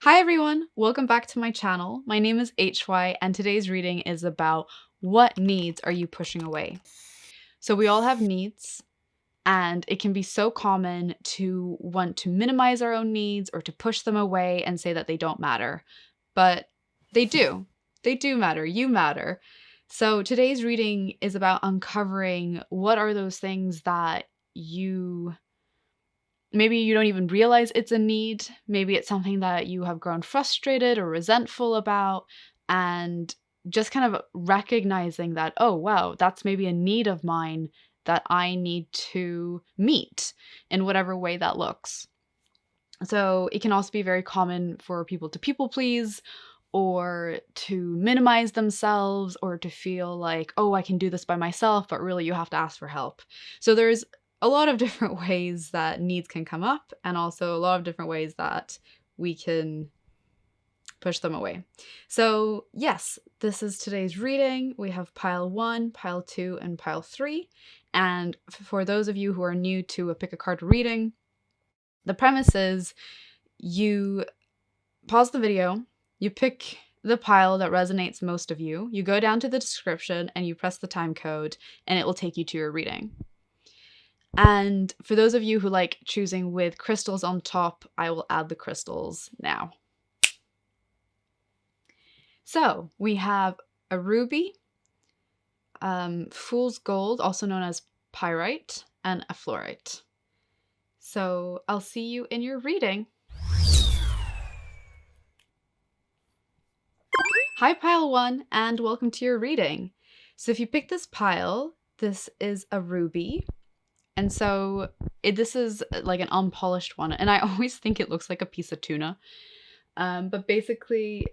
Hi everyone, welcome back to my channel. My name is HY and today's reading is about what needs are you pushing away? So we all have needs and it can be so common to want to minimize our own needs or to push them away and say that they don't matter. But they do. They do matter. You matter. So today's reading is about uncovering what are those things that you maybe you don't even realize it's a need. Maybe it's something that you have grown frustrated or resentful about, and just kind of recognizing that, oh, wow, that's maybe a need of mine that I need to meet in whatever way that looks. So it can also be very common for people to people please or to minimize themselves or to feel like, oh, I can do this by myself, but really you have to ask for help. So there's a lot of different ways that needs can come up and also a lot of different ways that we can push them away. So yes, this is today's reading. We have pile 1, pile 2, and pile 3. And for those of you who are new to a pick a card reading, the premise is you pause the video, you pick the pile that resonates most of you, you go down to the description and you press the time code and it will take you to your reading. And for those of you who like choosing with crystals on top, I will add the crystals now. So we have a ruby, fool's gold, also known as pyrite, and a fluorite. So I'll see you in your reading. Hi pile 1 and welcome to your reading. So if you pick this pile, this is a ruby. And so this is like an unpolished one. And I always think it looks like a piece of tuna. But basically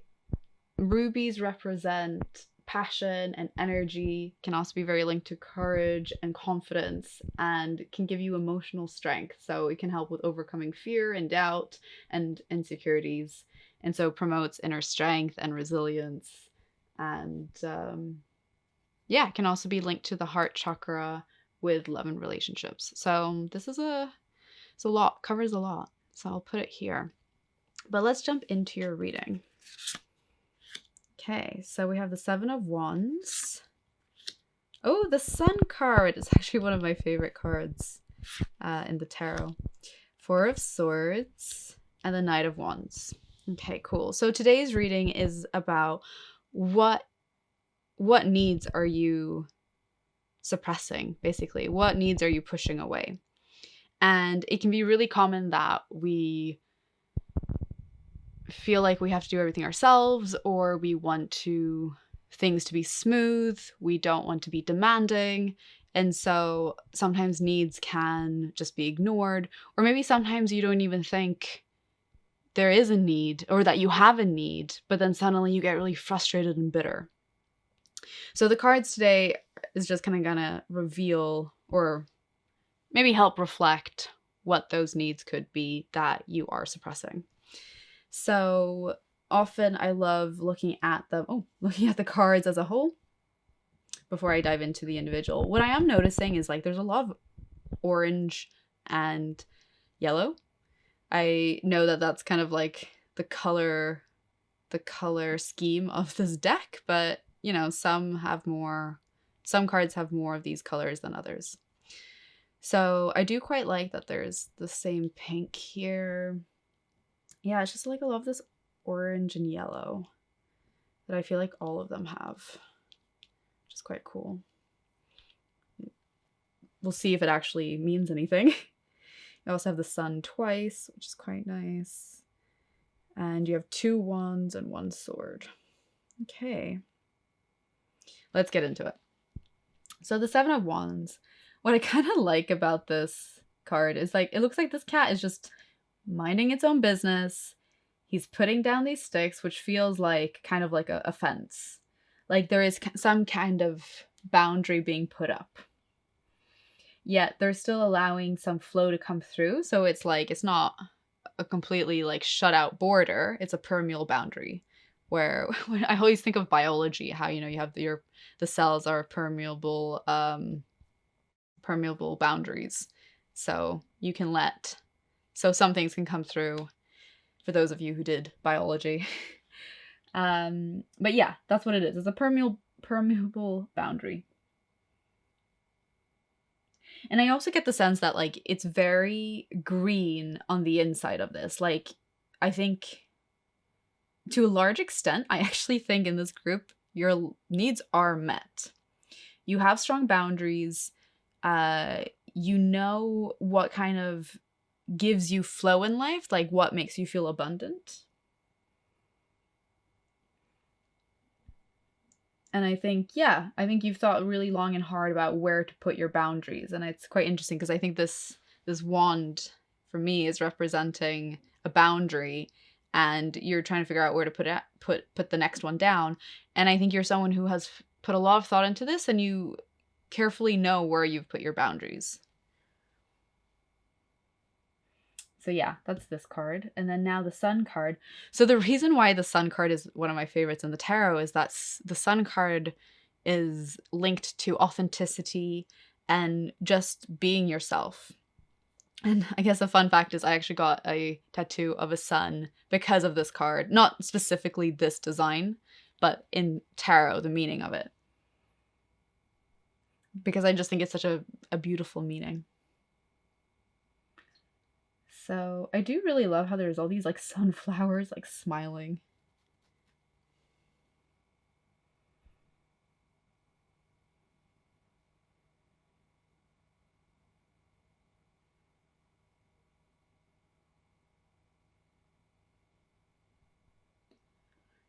rubies represent passion and energy, can also be very linked to courage and confidence, and can give you emotional strength. So it can help with overcoming fear and doubt and insecurities. And so promotes inner strength and resilience. And yeah, it can also be linked to the heart chakra with love and relationships. So this is it's a lot, covers a lot. So I'll put it here. But let's jump into your reading. Okay, so we have the 7 of Wands. Oh, the Sun card is actually one of my favorite cards in the tarot. 4 of Swords and the Knight of Wands. Okay, cool. So today's reading is about what needs are you suppressing, basically? What needs are you pushing away? And it can be really common that we feel like we have to do everything ourselves, or we want things to be smooth, we don't want to be demanding, and so sometimes needs can just be ignored, or maybe sometimes you don't even think there is a need or that you have a need, but then suddenly you get really frustrated and bitter. So the cards today is just kind of gonna reveal or maybe help reflect what those needs could be that you are suppressing. So often I love looking at the cards as a whole before I dive into the individual. What I am noticing is like there's a lot of orange and yellow. I know that that's kind of like the color scheme of this deck, but you know, some cards have more of these colors than others. So I do quite like that there's the same pink here. Yeah, it's just like I love this orange and yellow that I feel like all of them have, which is quite cool. We'll see if it actually means anything. You also have the sun twice, which is quite nice. And you have 2 wands and 1 sword. Okay. Let's get into it. So the 7 of Wands, what I kind of like about this card is like, it looks like this cat is just minding its own business. He's putting down these sticks, which feels like kind of like a fence. Like there is some kind of boundary being put up. Yet they're still allowing some flow to come through. So it's like, it's not a completely like shut out border. It's a permeable boundary where when I always think of biology, how, you know, you have the cells are permeable boundaries. So you can so some things can come through for those of you who did biology. But yeah, that's what it is. It's a permeable boundary. And I also get the sense that like it's very green on the inside of this. Like, I think to a large extent, I actually think in this group, your needs are met. You have strong boundaries. You know what kind of gives you flow in life, like what makes you feel abundant. And I think, yeah, I think you've thought really long and hard about where to put your boundaries. And it's quite interesting because I think this wand for me is representing a boundary, and you're trying to figure out where to put the next one down. And I think you're someone who has put a lot of thought into this, and you carefully know where you've put your boundaries. So yeah, that's this card. And then now the Sun card. So the reason why the Sun card is one of my favorites in the tarot is that the Sun card is linked to authenticity and just being yourself. And I guess a fun fact is I actually got a tattoo of a sun because of this card. Not specifically this design, but in tarot, the meaning of it. Because I just think it's such a beautiful meaning. So I do really love how there's all these like sunflowers like smiling.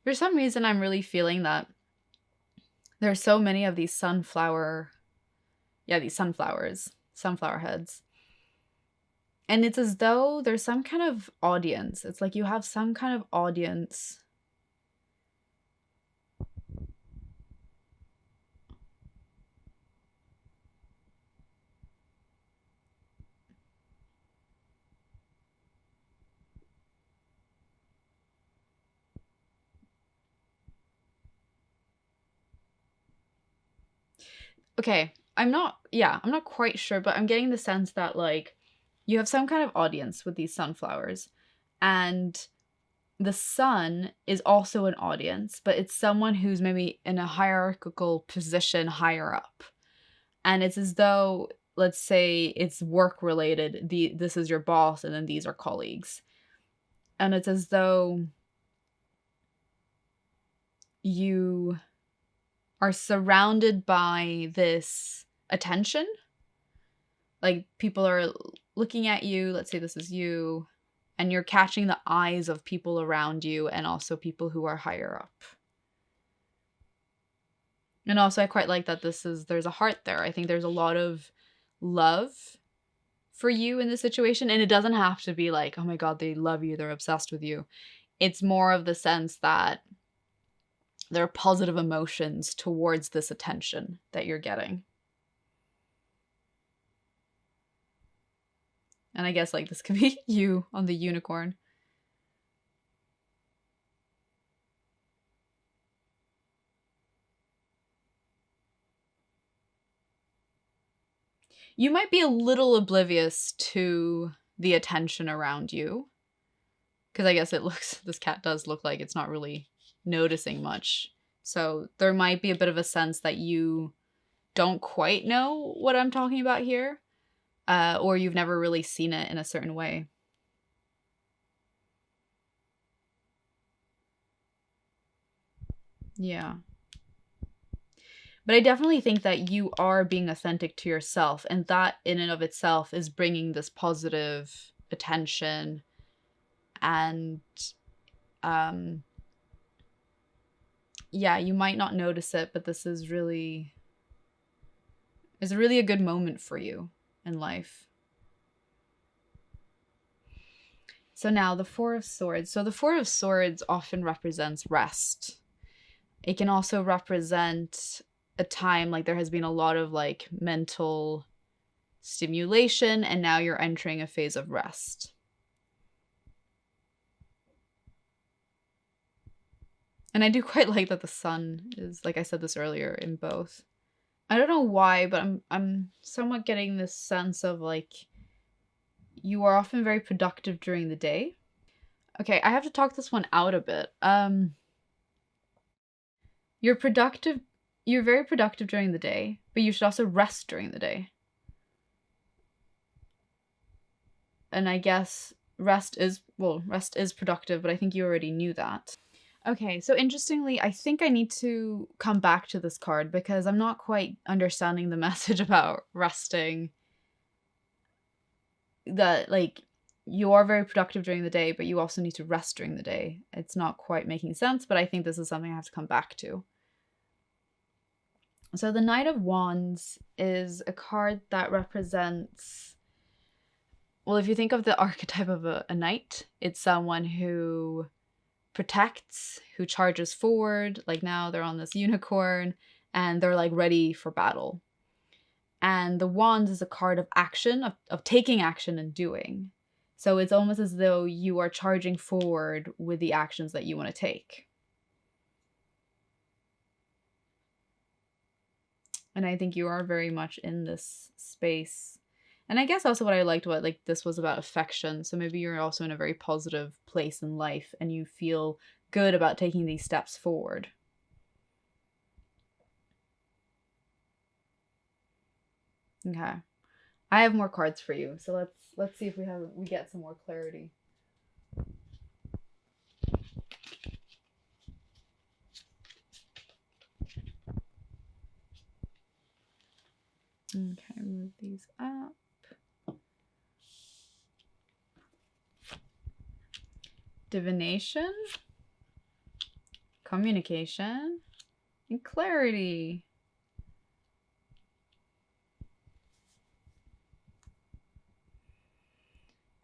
For some reason, I'm really feeling that there's so many of these sunflower heads. And it's as though there's some kind of audience. It's like you have some kind of audience. Okay, I'm not quite sure, but I'm getting the sense that like you have some kind of audience with these sunflowers, and the sun is also an audience, but it's someone who's maybe in a hierarchical position higher up. And it's as though, let's say it's work related, this is your boss and then these are colleagues. And it's as though you are surrounded by this attention. Like people are looking at you, let's say this is you, and you're catching the eyes of people around you and also people who are higher up. And also I quite like that there's a heart there. I think there's a lot of love for you in this situation. And it doesn't have to be like, oh my God, they love you, they're obsessed with you. It's more of the sense that there are positive emotions towards this attention that you're getting. And I guess like this could be you on the unicorn. You might be a little oblivious to the attention around you. Because I guess this cat does look like it's not really noticing much. So there might be a bit of a sense that you don't quite know what I'm talking about here. Or you've never really seen it in a certain way. Yeah. But I definitely think that you are being authentic to yourself, and that in and of itself is bringing this positive attention. And yeah, you might not notice it, but this is really a good moment for you in life. So now the Four of Swords. So the Four of Swords often represents rest. It can also represent a time like there has been a lot of like mental stimulation, and now you're entering a phase of rest. And I do quite like that the sun is, like I said this earlier, in both. I don't know why, but I'm somewhat getting this sense of like you are often very productive during the day. Okay, I have to talk this one out a bit. You're productive, you're very productive during the day, but you should also rest during the day. And I guess rest is, well, rest is productive, but I think you already knew that. Okay, so interestingly, I think I need to come back to this card because I'm not quite understanding the message about resting. That, like, you are very productive during the day, but you also need to rest during the day. It's not quite making sense, but I think this is something I have to come back to. So the Knight of Wands is a card that represents, well, if you think of the archetype of a knight, it's someone who protects, who charges forward. Like now they're on this unicorn and they're like ready for battle. And the Wands is a card of action, of taking action and doing. So it's almost as though you are charging forward with the actions that you want to take. And I think you are very much in this space. And I guess also what I liked about, like, this was about affection. So maybe you're also in a very positive place in life and you feel good about taking these steps forward. Okay. I have more cards for you. So let's see if we get some more clarity. Okay, move these up. Divination, communication, and clarity.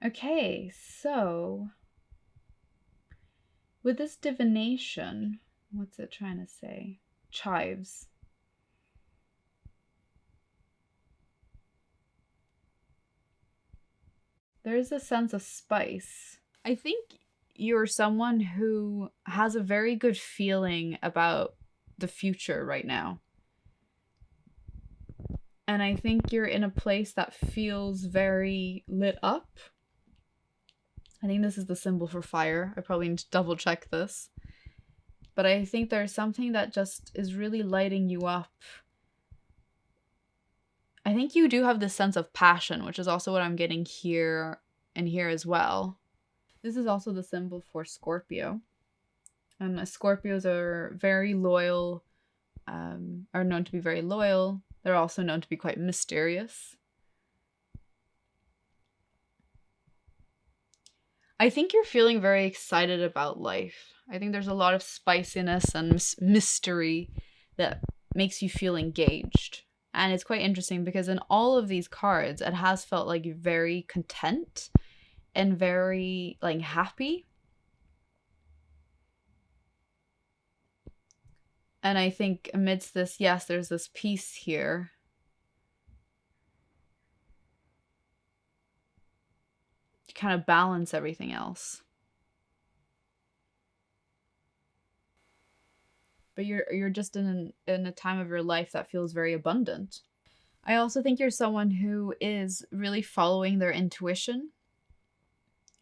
Okay, so with this divination, what's it trying to say? Chives. There's a sense of spice. I think you're someone who has a very good feeling about the future right now. And I think you're in a place that feels very lit up. I think this is the symbol for fire. I probably need to double check this. But I think there's something that just is really lighting you up. I think you do have this sense of passion, which is also what I'm getting here and here as well. This is also the symbol for Scorpio. And Scorpios are very loyal, are known to be very loyal. They're also known to be quite mysterious. I think you're feeling very excited about life. I think there's a lot of spiciness and mystery that makes you feel engaged. And it's quite interesting because in all of these cards, it has felt like you're very content and very like happy. And I think amidst this, yes, there's this peace here. To kind of balance everything else. But you're just in a time of your life that feels very abundant. I also think you're someone who is really following their intuition.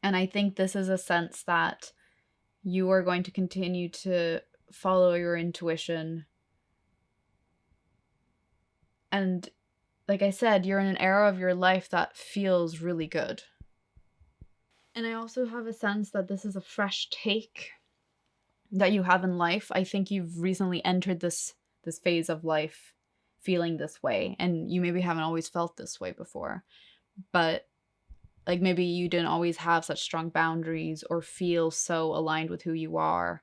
And I think this is a sense that you are going to continue to follow your intuition. And like I said, you're in an era of your life that feels really good. And I also have a sense that this is a fresh take that you have in life. I think you've recently entered this phase of life feeling this way, and you maybe haven't always felt this way before. But like maybe you didn't always have such strong boundaries or feel so aligned with who you are,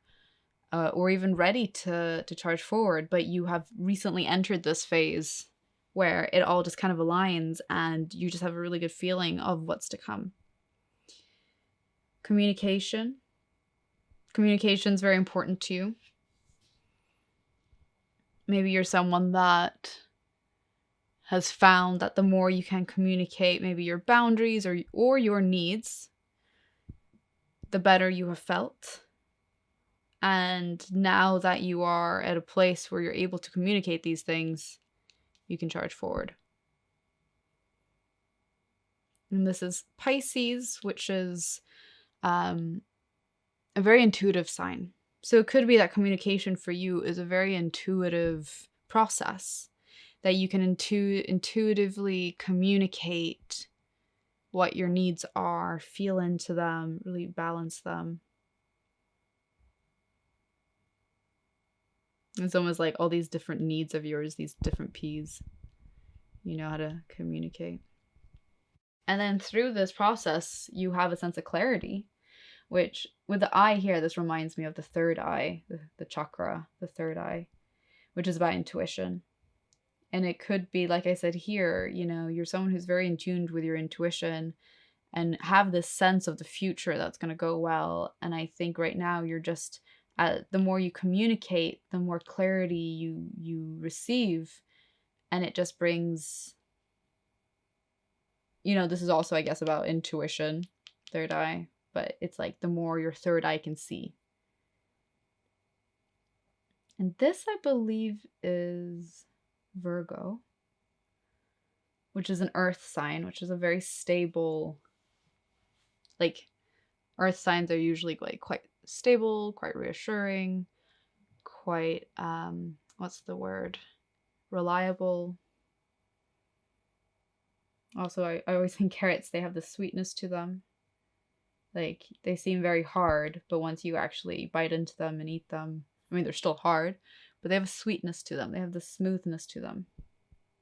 or even ready to charge forward, but you have recently entered this phase where it all just kind of aligns and you just have a really good feeling of what's to come. Communication. Communication is very important to you. Maybe you're someone that has found that the more you can communicate maybe your boundaries or your needs, the better you have felt. And now that you are at a place where you're able to communicate these things, you can charge forward. And this is Pisces, which is a very intuitive sign. So it could be that communication for you is a very intuitive process, that you can intuitively communicate what your needs are, feel into them, really balance them. It's almost like all these different needs of yours, these different P's, you know how to communicate. And then through this process, you have a sense of clarity, which with the eye here, this reminds me of the third eye, the chakra, the third eye, which is about intuition. And it could be, like I said here, you know, you're someone who's very in tune with your intuition and have this sense of the future that's going to go well. And I think right now you're just, the more you communicate, the more clarity you receive. And it just brings, you know, this is also, I guess, about intuition, third eye, but it's like the more your third eye can see. And this, I believe, is Virgo, which is an earth sign, which is a very stable, like, earth signs are usually like quite stable, quite reassuring, quite, what's the word? Reliable. Also, I always think carrots, they have the sweetness to them. Like, they seem very hard, but once you actually bite into them and eat them, I mean, they're still hard, but they have a sweetness to them. They have the smoothness to them.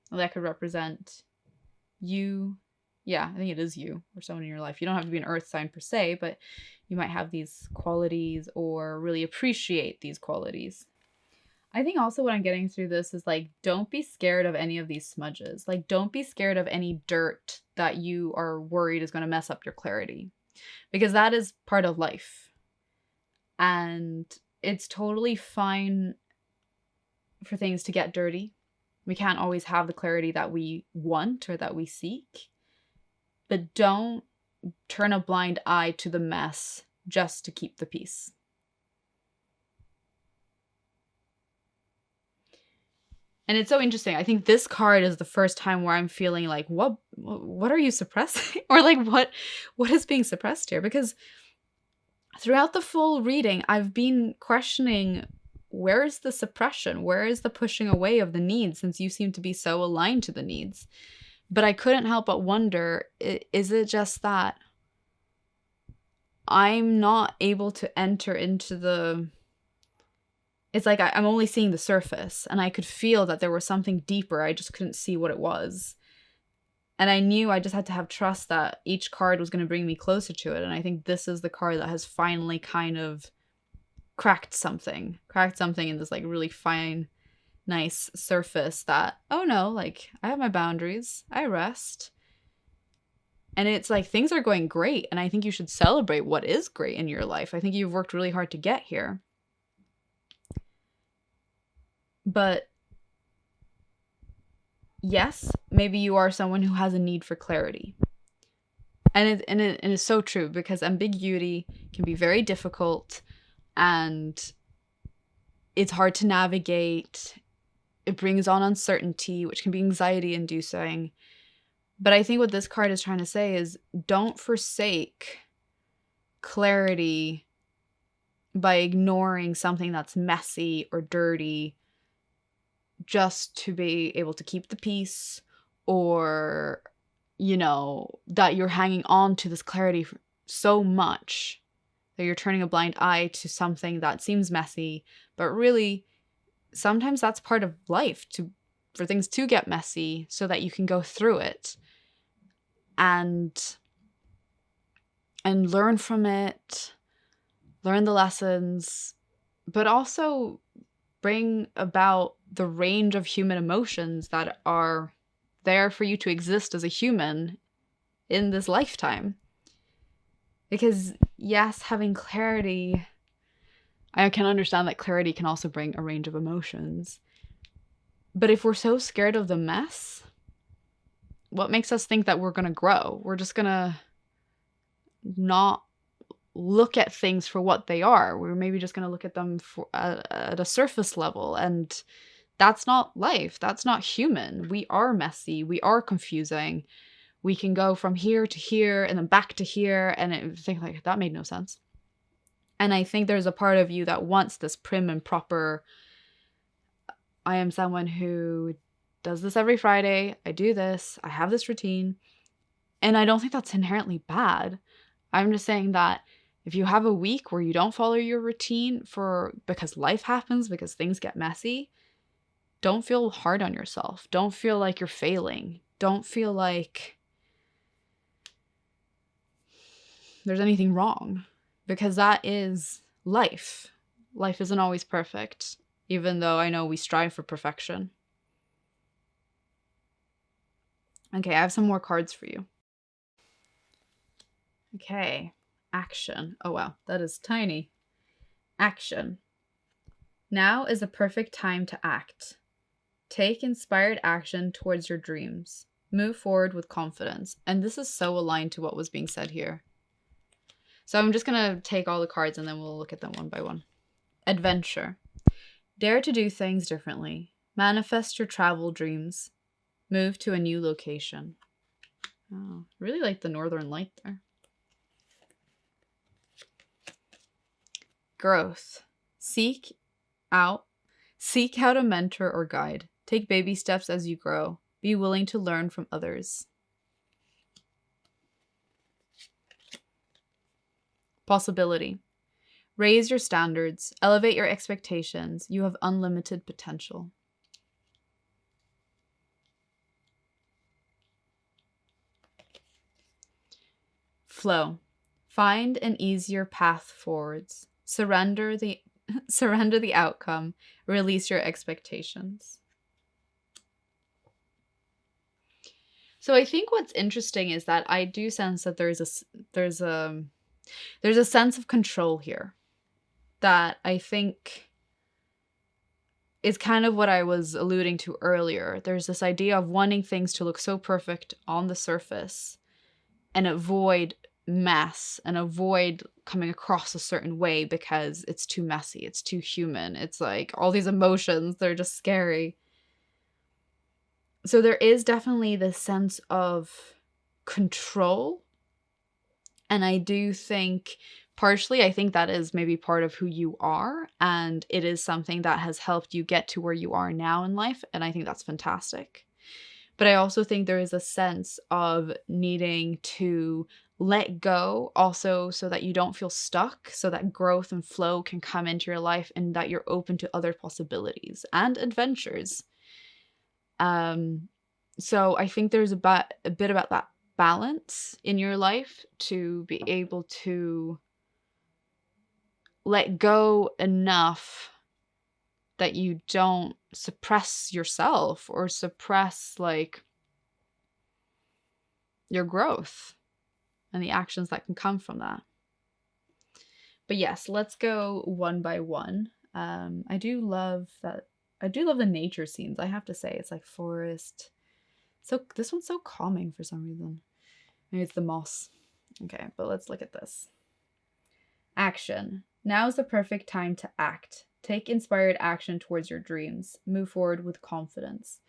And that could represent you. Yeah, I think it is you or someone in your life. You don't have to be an earth sign per se, but you might have these qualities or really appreciate these qualities. I think also what I'm getting through this is like, don't be scared of any of these smudges. Like, don't be scared of any dirt that you are worried is going to mess up your clarity, because that is part of life. And it's totally fine for things to get dirty. We can't always have the clarity that we want or that we seek. But don't turn a blind eye to the mess just to keep the peace. And it's so interesting. I think this card is the first time where I'm feeling like, what are you suppressing? Or like, what is being suppressed here? Because throughout the full reading, I've been questioning, where is the suppression? Where is the pushing away of the needs, since you seem to be so aligned to the needs? But I couldn't help but wonder, is it just that I'm not able to enter into the... It's like I'm only seeing the surface, and I could feel that there was something deeper. I just couldn't see what it was. And I knew I just had to have trust that each card was going to bring me closer to it. And I think this is the card that has finally kind of cracked something in this like really fine, nice surface that, oh no, like I have my boundaries, I rest. And it's like things are going great, and I think you should celebrate what is great in your life. I think you've worked really hard to get here. But yes, maybe you are someone who has a need for clarity. And it's so true, because ambiguity can be very difficult and it's hard to navigate. It brings on uncertainty, which can be anxiety inducing. But I think what this card is trying to say is, don't forsake clarity by ignoring something that's messy or dirty just to be able to keep the peace, or, you know, that you're hanging on to this clarity so much that you're turning a blind eye to something that seems messy. But really, sometimes that's part of life, for things to get messy so that you can go through it and learn from it, learn the lessons, but also bring about the range of human emotions that are there for you to exist as a human in this lifetime. Because yes, having clarity, I can understand that clarity can also bring a range of emotions. But if we're so scared of the mess, what makes us think that we're going to grow? We're just going to not look at things for what they are. We're maybe just going to look at them at a surface level, and that's not life. That's not human. We are messy. We are confusing. We can go from here to here and then back to here, and think like, that made no sense. And I think there's a part of you that wants this prim and proper, I am someone who does this every Friday. I do this. I have this routine. And I don't think that's inherently bad. I'm just saying that if you have a week where you don't follow your routine because life happens, because things get messy, don't feel hard on yourself. Don't feel like you're failing. Don't feel like there's anything wrong, because that is life. Life isn't always perfect, even though I know we strive for perfection. Okay, I have some more cards for you. Okay, action. Oh wow, that is tiny. Action. Now is the perfect time to act. Take inspired action towards your dreams. Move forward with confidence. And this is so aligned to what was being said here. So I'm just going to take all the cards and then we'll look at them one by one. Adventure. Dare to do things differently. Manifest your travel dreams. Move to a new location. Oh, really like the northern light there. Growth. Seek out a mentor or guide. Take baby steps as you grow. Be willing to learn from others. Possibility. Raise your standards. Elevate your expectations. You have unlimited potential. Flow. Find an easier path forwards. Surrender the outcome. Release your expectations. So I think what's interesting is that I do sense that there's a sense of control here that I think is kind of what I was alluding to earlier. There's this idea of wanting things to look so perfect on the surface and avoid mess and avoid coming across a certain way because it's too messy, it's too human. It's like all these emotions, they're just scary. So there is definitely this sense of control. And I do think partially, I think that is maybe part of who you are. And it is something that has helped you get to where you are now in life. And I think that's fantastic. But I also think there is a sense of needing to let go also so that you don't feel stuck, so that growth and flow can come into your life and that you're open to other possibilities and adventures. So I think there's a bit about that balance in your life to be able to let go enough that you don't suppress yourself or suppress like your growth and the actions that can come from that. But yes, let's go one by one. I do love the nature scenes. I have to say, it's like forest. So this one's so calming for some reason. Maybe it's the moss. Okay, but let's look at this. Action. Now is the perfect time to act. Take inspired action towards your dreams. Move forward with confidence.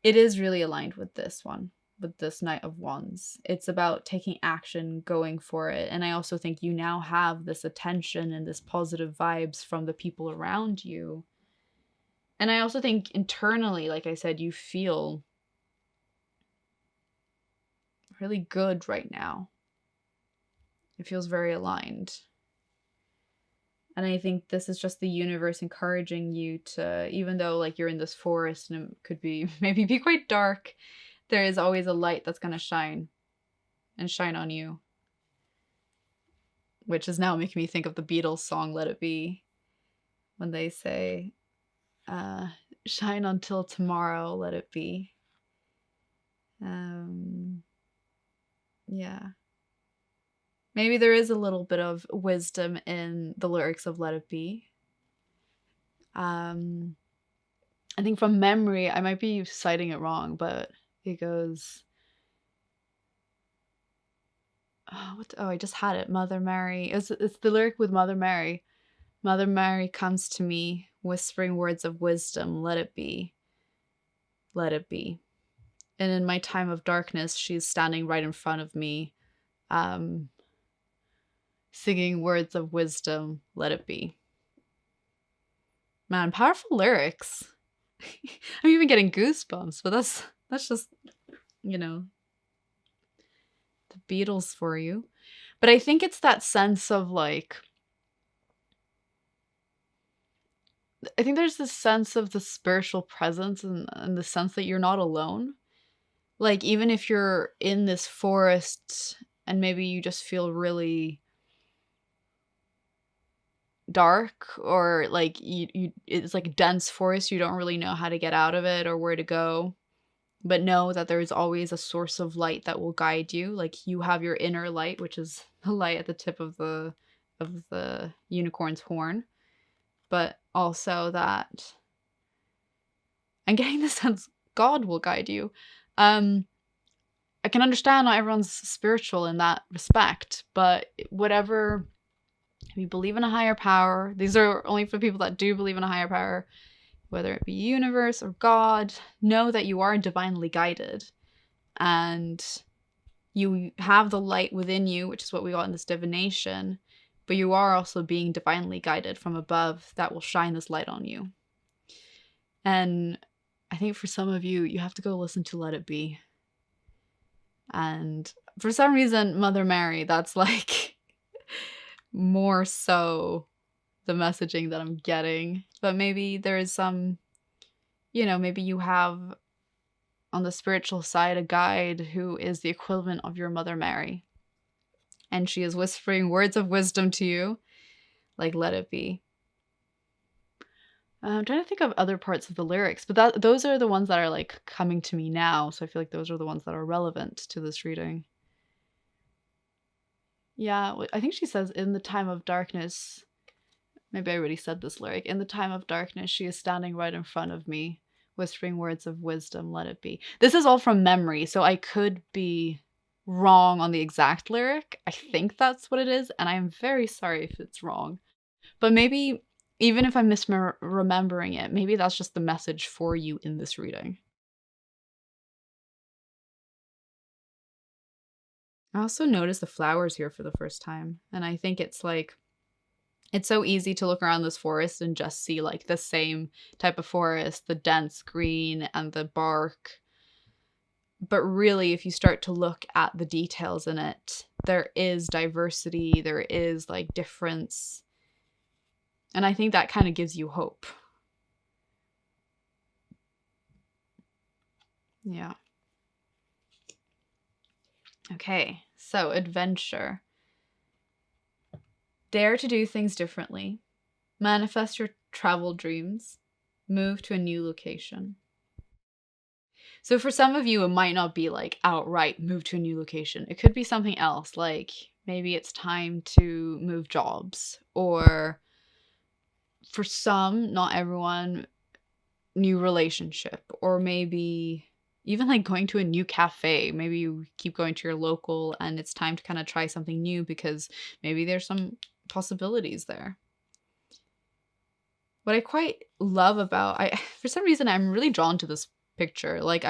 It is really aligned with this one, with this Knight of Wands. It's about taking action, going for it. And I also think you now have this attention and this positive vibes from the people around you. And I also think internally, like I said, you feel really good right now. It feels very aligned. And I think this is just the universe encouraging you to, even though like you're in this forest and it could be maybe be quite dark, there is always a light that's going to shine and shine on you. Which is now making me think of the Beatles song, Let It Be, when they say, shine until tomorrow, let it be. Yeah. Maybe there is a little bit of wisdom in the lyrics of Let It Be. I think from memory, I might be citing it wrong, but it goes, I just had it. Mother Mary. It's the lyric with Mother Mary. Mother Mary comes to me, whispering words of wisdom. Let it be. Let it be. And in my time of darkness, she's standing right in front of me, singing words of wisdom, let it be. Man, powerful lyrics. I'm even getting goosebumps, but that's just, you know, the Beatles for you. But I think it's that sense of like, I think there's this sense of the spiritual presence and the sense that you're not alone. Like, even if you're in this forest and maybe you just feel really dark, or like you it's like a dense forest, you don't really know how to get out of it or where to go, but know that there's always a source of light that will guide you. Like, you have your inner light, which is the light at the tip of the unicorn's horn, but also that I'm getting the sense God will guide you. I can understand not everyone's spiritual in that respect, but whatever, if you believe in a higher power, these are only for people that do believe in a higher power, whether it be universe or God, know that you are divinely guided and you have the light within you, which is what we got in this divination, but you are also being divinely guided from above that will shine this light on you. And I think for some of you, you have to go listen to Let It Be. And for some reason, Mother Mary, that's like more so the messaging that I'm getting. But maybe there is some, maybe you have on the spiritual side a guide who is the equivalent of your Mother Mary. And she is whispering words of wisdom to you, like let it be. I'm trying to think of other parts of the lyrics, but those are the ones that are like coming to me now. So I feel like those are the ones that are relevant to this reading. Yeah, I think she says, in the time of darkness, maybe I already said this lyric, in the time of darkness, she is standing right in front of me, whispering words of wisdom, let it be. This is all from memory, so I could be wrong on the exact lyric. I think that's what it is, and I'm very sorry if it's wrong. But maybe, even if I'm misremembering it, maybe that's just the message for you in this reading. I also noticed the flowers here for the first time, and I think it's like, it's so easy to look around this forest and just see like the same type of forest, the dense green and the bark. But really, if you start to look at the details in it, there is diversity, there is like difference. And I think that kind of gives you hope. Yeah. Okay, so adventure. Dare to do things differently. Manifest your travel dreams. Move to a new location. So for some of you, it might not be like outright move to a new location. It could be something else, like maybe it's time to move jobs, or for some, not everyone, new relationship, or maybe even like going to a new cafe. Maybe you keep going to your local and it's time to kind of try something new because maybe there's some possibilities there. What I quite love about, for some reason, I'm really drawn to this picture. Like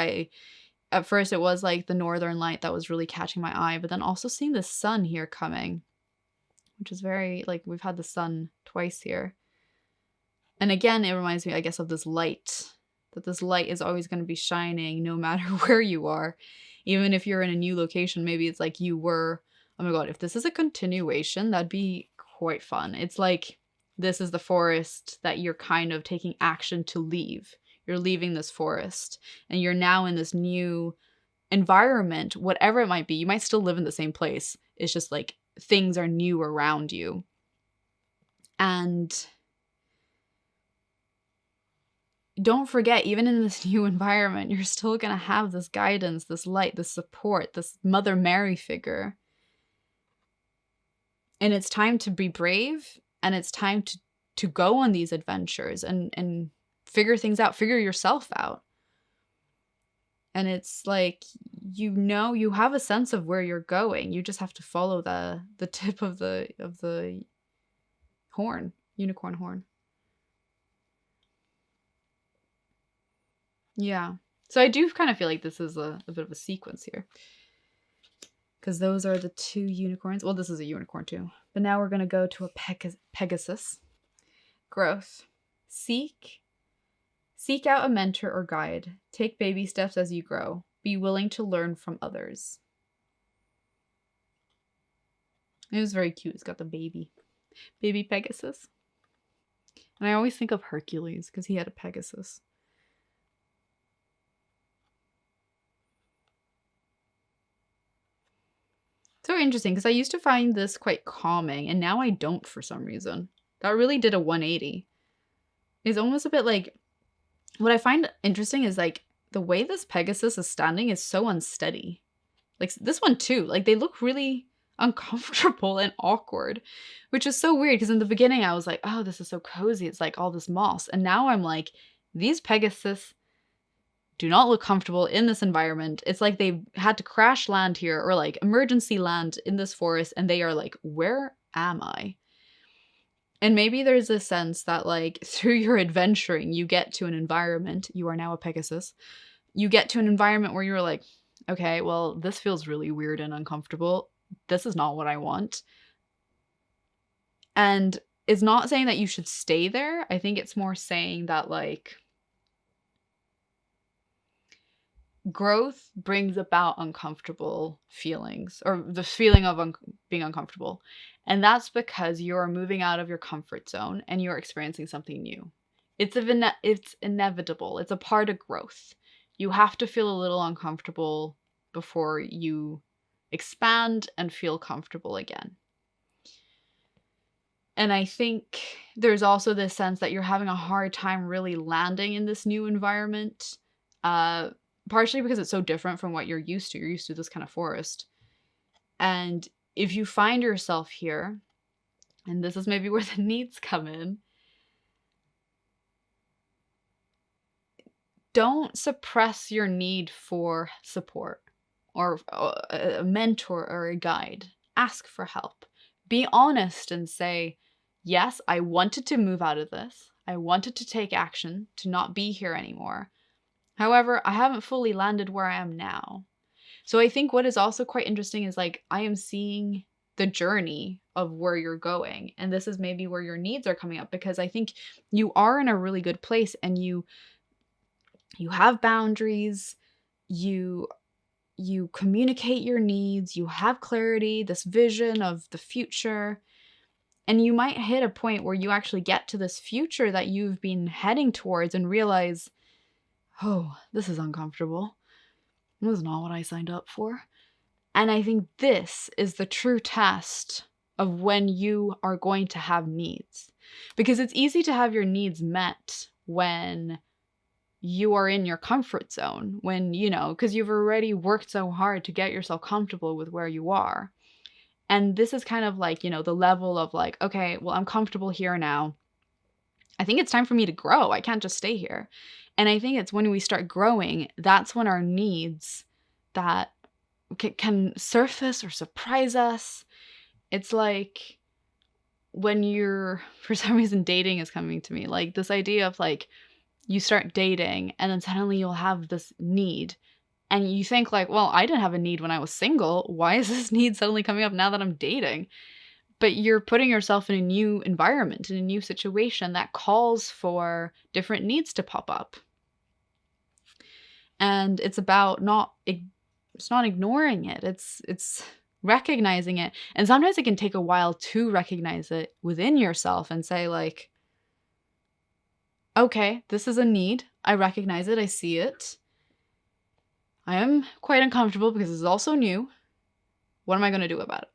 at first it was like the northern light that was really catching my eye, but then also seeing the sun here coming, which is very, like, we've had the sun twice here. And again, it reminds me, I guess, of this light, that this light is always going to be shining no matter where you are. Even if you're in a new location, maybe it's like you were, oh my God, if this is a continuation, that'd be quite fun. It's like, this is the forest that you're kind of taking action to leave. You're leaving this forest and you're now in this new environment, whatever it might be. You might still live in the same place. It's just like things are new around you. And don't forget, even in this new environment, you're still going to have this guidance, this light, this support, this Mother Mary figure. And it's time to be brave, and it's time to go on these adventures and figure things out, figure yourself out. And it's like, you have a sense of where you're going. You just have to follow the tip of the horn, unicorn horn. Yeah. So I do kind of feel like this is a bit of a sequence here. Because those are the two unicorns. Well, this is a unicorn too. But now we're going to go to a Pegasus. Growth. Seek out a mentor or guide. Take baby steps as you grow. Be willing to learn from others. It was very cute. It's got the baby Pegasus. And I always think of Hercules because he had a Pegasus. So interesting because I used to find this quite calming and now I don't for some reason. That really did a 180. It's almost a bit like, what I find interesting is like the way this Pegasus is standing is so unsteady. Like this one too, like they look really uncomfortable and awkward, which is so weird because in the beginning I was like, oh, this is so cozy. It's like all this moss. And now I'm like, these Pegasus do not look comfortable in this environment. It's like they had to crash land here or like emergency land in this forest and they are like, where am I? And maybe there's a sense that like through your adventuring, you get to an environment, you are now a Pegasus, you get to an environment where you're like, okay, well, this feels really weird and uncomfortable. This is not what I want. And it's not saying that you should stay there. I think it's more saying that like growth brings about uncomfortable feelings or the feeling of being uncomfortable. And that's because you're moving out of your comfort zone and you're experiencing something new. It's inevitable. It's a part of growth. You have to feel a little uncomfortable before you expand and feel comfortable again. And I think there's also this sense that you're having a hard time really landing in this new environment. Partially because it's so different from what you're used to. You're used to this kind of forest. And if you find yourself here, and this is maybe where the needs come in, don't suppress your need for support or a mentor or a guide. Ask for help. Be honest and say, yes, I wanted to move out of this. I wanted to take action to not be here anymore. However, I haven't fully landed where I am now. So I think what is also quite interesting is like, I am seeing the journey of where you're going. And this is maybe where your needs are coming up because I think you are in a really good place and you have boundaries, you communicate your needs, you have clarity, this vision of the future. And you might hit a point where you actually get to this future that you've been heading towards and realize, oh, this is uncomfortable. This is not what I signed up for. And I think this is the true test of when you are going to have needs. Because it's easy to have your needs met when you are in your comfort zone, when, because you've already worked so hard to get yourself comfortable with where you are. And this is kind of like, the level of like, okay, well, I'm comfortable here now. I think it's time for me to grow. I can't just stay here. And I think it's when we start growing, that's when our needs that can surface or surprise us. It's like when you're, for some reason, dating is coming to me. Like this idea of like, you start dating and then suddenly you'll have this need. And you think like, well, I didn't have a need when I was single. Why is this need suddenly coming up now that I'm dating? But you're putting yourself in a new environment, in a new situation that calls for different needs to pop up. And it's about not ignoring it. It's recognizing it. And sometimes it can take a while to recognize it within yourself and say like, okay, this is a need. I recognize it. I see it. I am quite uncomfortable because it's also new. What am I going to do about it?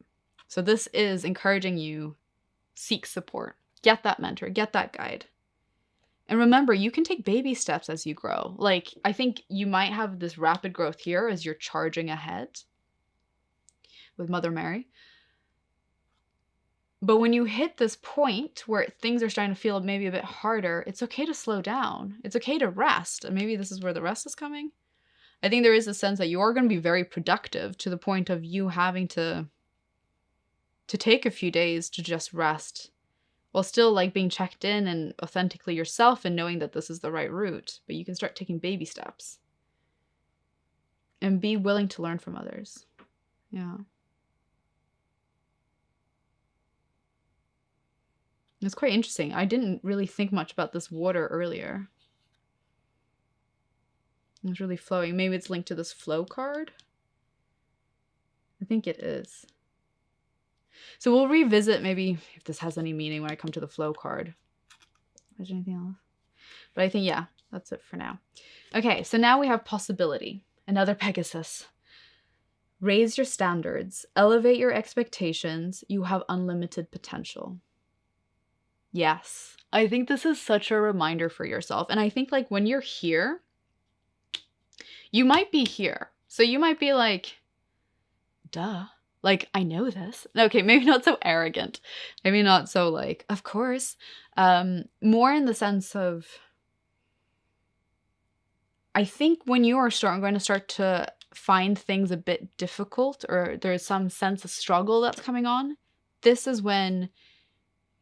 So this is encouraging you, seek support, get that mentor, get that guide. And remember, you can take baby steps as you grow. Like, I think you might have this rapid growth here as you're charging ahead with Mother Mary. But when you hit this point where things are starting to feel maybe a bit harder, it's okay to slow down. It's okay to rest. And maybe this is where the rest is coming. I think there is a sense that you are going to be very productive to the point of you having to take a few days to just rest while still like being checked in and authentically yourself and knowing that this is the right route. But you can start taking baby steps and be willing to learn from others. Yeah. It's quite interesting. I didn't really think much about this water earlier. It's really flowing. Maybe it's linked to this flow card. I think it is. So we'll revisit maybe if this has any meaning when I come to the flow card. Is there anything else? But I think, yeah, that's it for now. Okay, so now we have possibility. Another Pegasus. Raise your standards. Elevate your expectations. You have unlimited potential. Yes. I think this is such a reminder for yourself. And I think like when you're here, you might be here. So you might be like, duh. Like, I know this. Okay, maybe not so arrogant. Maybe not so like, of course. More in the sense of, I think when you are going to start to find things a bit difficult, or there's some sense of struggle that's coming on, this is when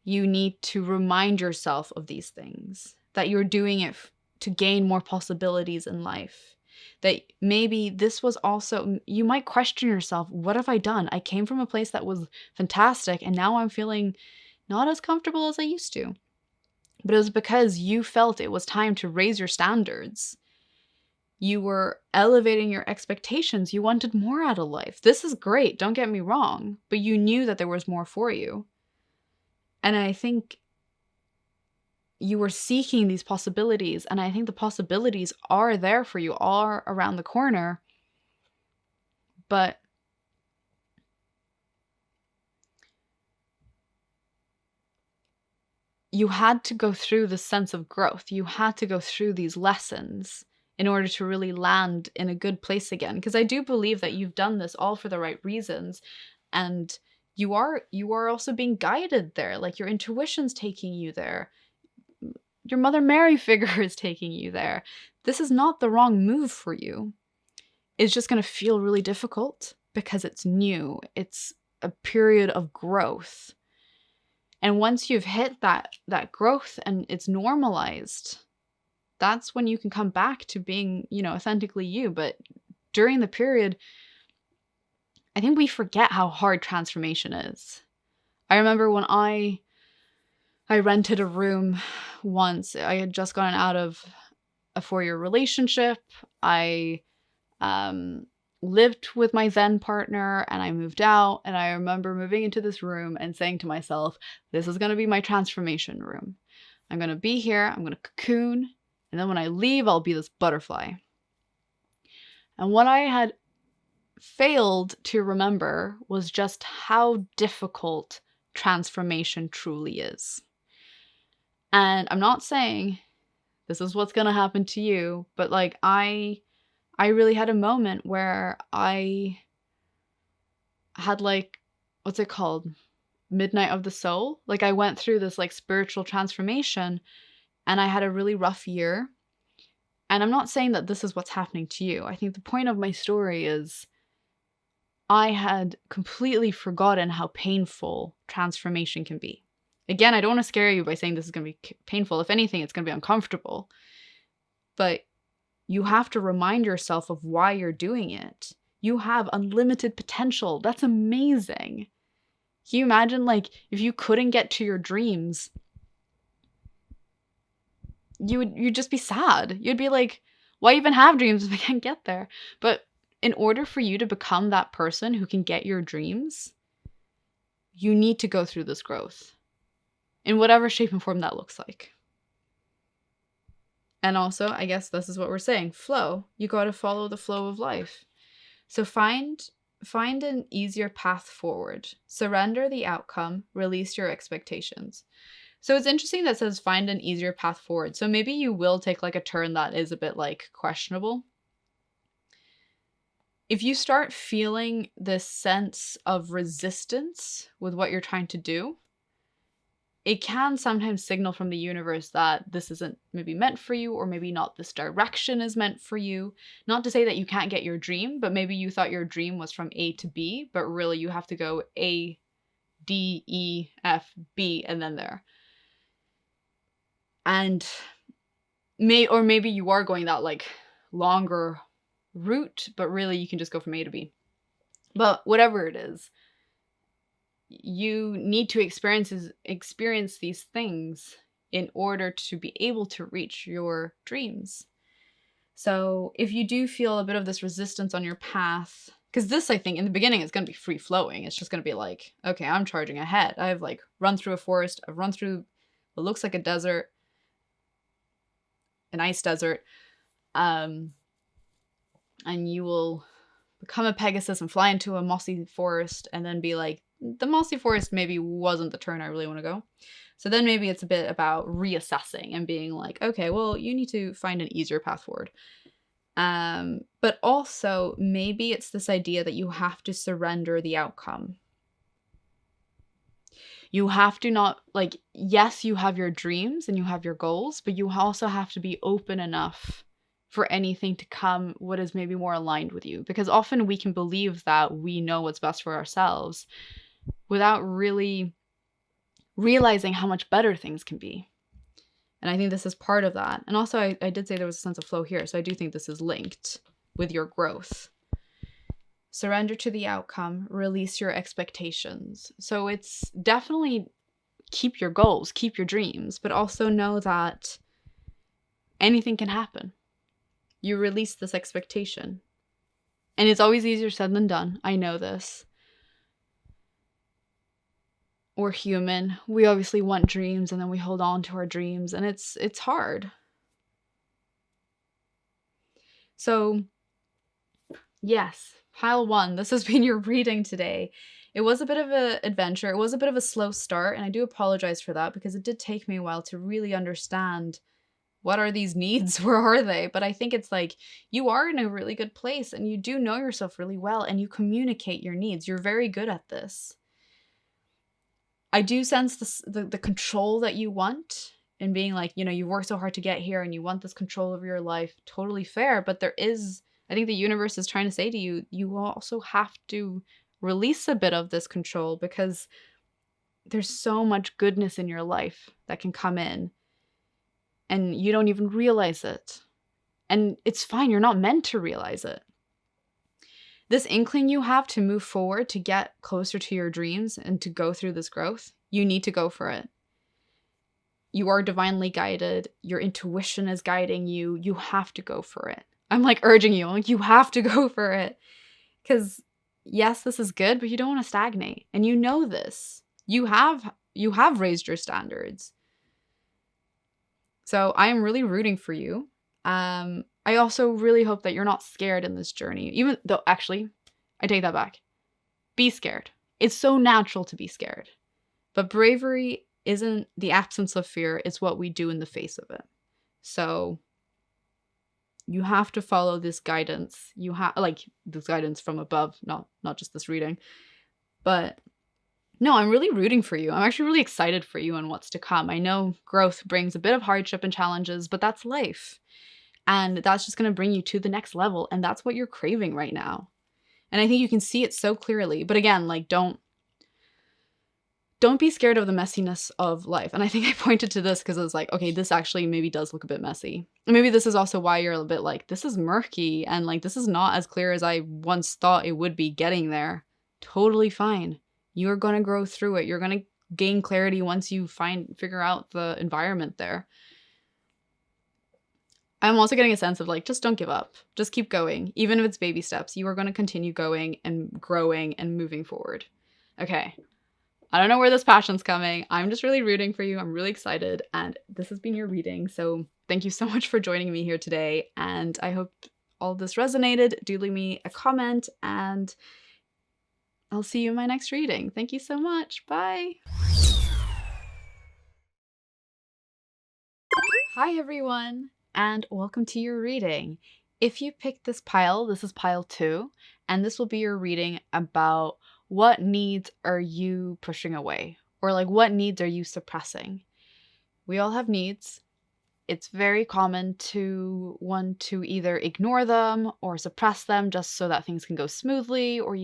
you need to remind yourself of these things, that you're doing it to gain more possibilities in life. That maybe this was also, you might question yourself, what have I done? I came from a place that was fantastic and now I'm feeling not as comfortable as I used to. But it was because you felt it was time to raise your standards. You were elevating your expectations. You wanted more out of life. This is great, don't get me wrong, but you knew that there was more for you. And I think you were seeking these possibilities, and I think the possibilities are there for you, are around the corner. But you had to go through the sense of growth. You had to go through these lessons in order to really land in a good place again. Because I do believe that you've done this all for the right reasons, and you are also being guided there. Like your intuition's taking you there. Your Mother Mary figure is taking you there. This is not the wrong move for you. It's just going to feel really difficult because it's new. It's a period of growth. And once you've hit that growth and it's normalized, that's when you can come back to being, authentically you. But during the period, I think we forget how hard transformation is. I remember when I rented a room once. I had just gotten out of a 4-year relationship. I lived with my then partner and I moved out, and I remember moving into this room and saying to myself, this is going to be my transformation room. I'm going to be here, I'm going to cocoon, and then when I leave, I'll be this butterfly. And what I had failed to remember was just how difficult transformation truly is. And I'm not saying this is what's going to happen to you, but like I really had a moment where I had like, what's it called? Midnight of the soul. Like I went through this like spiritual transformation and I had a really rough year. And I'm not saying that this is what's happening to you. I think the point of my story is I had completely forgotten how painful transformation can be. Again, I don't want to scare you by saying this is going to be painful. If anything, it's going to be uncomfortable. But you have to remind yourself of why you're doing it. You have unlimited potential. That's amazing. Can you imagine, like, if you couldn't get to your dreams, you'd just be sad. You'd be like, why even have dreams if I can't get there? But in order for you to become that person who can get your dreams, you need to go through this growth in whatever shape and form that looks like. And also, I guess this is what we're saying, flow. You got to follow the flow of life. So find an easier path forward. Surrender the outcome, release your expectations. So it's interesting that it says find an easier path forward. So maybe you will take like a turn that is a bit like questionable. If you start feeling this sense of resistance with what you're trying to do, it can sometimes signal from the universe that this isn't maybe meant for you, or maybe not this direction is meant for you. Not to say that you can't get your dream, but maybe you thought your dream was from A to B, but really you have to go A, D, E, F, B, and then there. And maybe you are going that like longer route, but really you can just go from A to B. But whatever it is, you need to experience these things in order to be able to reach your dreams. So if you do feel a bit of this resistance on your path, because this, I think, in the beginning, is going to be free flowing. It's just going to be like, okay, I'm charging ahead. I've like run through a forest. I've run through what looks like a desert, an ice desert. And you will become a Pegasus and fly into a mossy forest and then be like, the mossy forest maybe wasn't the turn I really want to go. So then maybe it's a bit about reassessing and being like, okay, well, you need to find an easier path forward. But also maybe it's this idea that you have to surrender the outcome. You have to not, like, yes, you have your dreams and you have your goals, but you also have to be open enough for anything to come what is maybe more aligned with you. Because often we can believe that we know what's best for ourselves without really realizing how much better things can be. And I think this is part of that. And also, I did say there was a sense of flow here, so I do think this is linked with your growth. Surrender to the outcome, release your expectations. So it's definitely keep your goals, keep your dreams, but also know that anything can happen. You release this expectation. And it's always easier said than done. I know this. We're human. We obviously want dreams and then we hold on to our dreams and it's hard. So yes, pile 1, this has been your reading today. It was a bit of an adventure. It was a bit of a slow start, and I do apologize for that because it did take me a while to really understand what are these needs? Where are they? But I think it's like you are in a really good place and you do know yourself really well and you communicate your needs. You're very good at this. I do sense the control that you want and being like, you know, you worked so hard to get here and you want this control over your life. Totally fair. But there is, I think the universe is trying to say to you, you also have to release a bit of this control because there's so much goodness in your life that can come in and you don't even realize it. And it's fine. You're not meant to realize it. This inkling you have to move forward, to get closer to your dreams and to go through this growth, you need to go for it. You are divinely guided. Your intuition is guiding you. You have to go for it. I'm like urging you, like you have to go for it. Because yes, this is good, but you don't want to stagnate. And you know this. You have raised your standards. So I am really rooting for you. I also really hope that you're not scared in this journey, even though, actually, I take that back. Be scared. It's so natural to be scared. But bravery isn't the absence of fear, it's what we do in the face of it. So you have to follow this guidance. You have, like, this guidance from above, not just this reading. But no, I'm really rooting for you. I'm actually really excited for you and what's to come. I know growth brings a bit of hardship and challenges, but that's life. And that's just going to bring you to the next level. And that's what you're craving right now. And I think you can see it so clearly. But again, like, don't be scared of the messiness of life. And I think I pointed to this because I was like, okay, this actually maybe does look a bit messy. And maybe this is also why you're a bit like, this is murky. And like, this is not as clear as I once thought it would be getting there. Totally fine. You're going to grow through it. You're going to gain clarity once you figure out the environment there. I'm also getting a sense of like, just don't give up. Just keep going. Even if it's baby steps, you are going to continue going and growing and moving forward. Okay. I don't know where this passion's coming. I'm just really rooting for you. I'm really excited. And this has been your reading. So thank you so much for joining me here today. And I hope all of this resonated. Do leave me a comment and I'll see you in my next reading. Thank you so much. Bye. Hi, everyone. And welcome to your reading. If you picked this pile, this is pile 2, and this will be your reading about what needs are you pushing away, or like what needs are you suppressing. We all have needs. It's very common to want to either ignore them or suppress them just so that things can go smoothly, or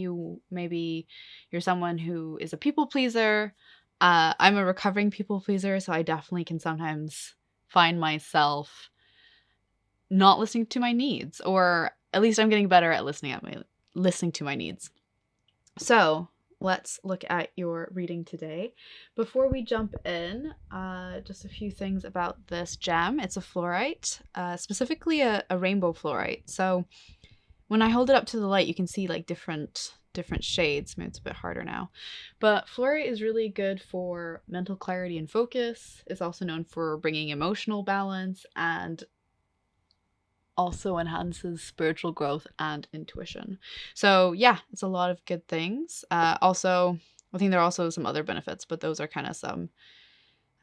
maybe you're someone who is a people pleaser. I'm a recovering people pleaser, so I definitely can sometimes find myself not listening to my needs, or at least I'm getting better at listening to my needs. So let's look at your reading today. Before we jump in, just a few things about this gem. It's a fluorite, specifically a rainbow fluorite. So when I hold it up to the light, you can see like different shades. Maybe it's a bit harder now. But fluorite is really good for mental clarity and focus. It's also known for bringing emotional balance and also enhances spiritual growth and intuition. So yeah, it's a lot of good things. Also, I think there are also some other benefits, but those are kind of some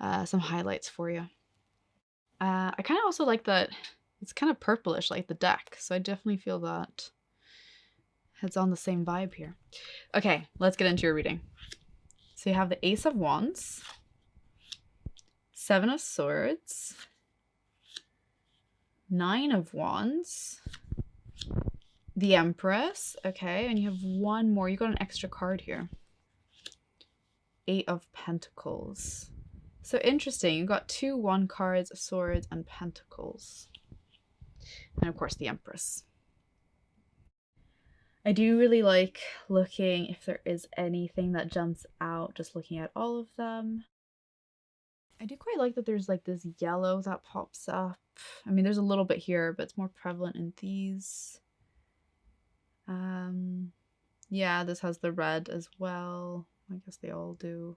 highlights for you. I kind of also like that it's kind of purplish like the deck, so I definitely feel that it's on the same vibe here. Okay, let's get into your reading. So you have the Ace of Wands, Seven of Swords, Nine of Wands, the Empress, okay, and you have one more. You got an extra card here. Eight of Pentacles. So interesting. You got 2 1 cards, Swords, and Pentacles. And of course the Empress. I do really like looking if there is anything that jumps out, just looking at all of them. I do quite like that there's like this yellow that pops up. I mean, there's a little bit here, but it's more prevalent in these. Yeah, this has the red as well. I guess they all do.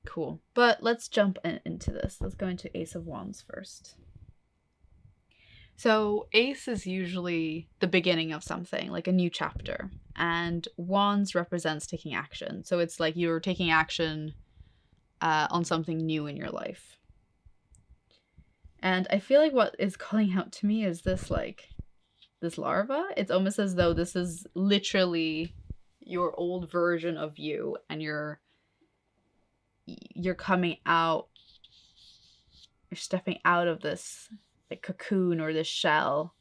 Cool. But let's jump into this. Let's go into Ace of Wands first. So Ace is usually the beginning of something, like a new chapter. And Wands represents taking action. So it's like you're taking action on something new in your life. And I feel like what is calling out to me is this, like, this larva. It's almost as though this is literally your old version of you, and you're coming out, you're stepping out of this like cocoon or this shell.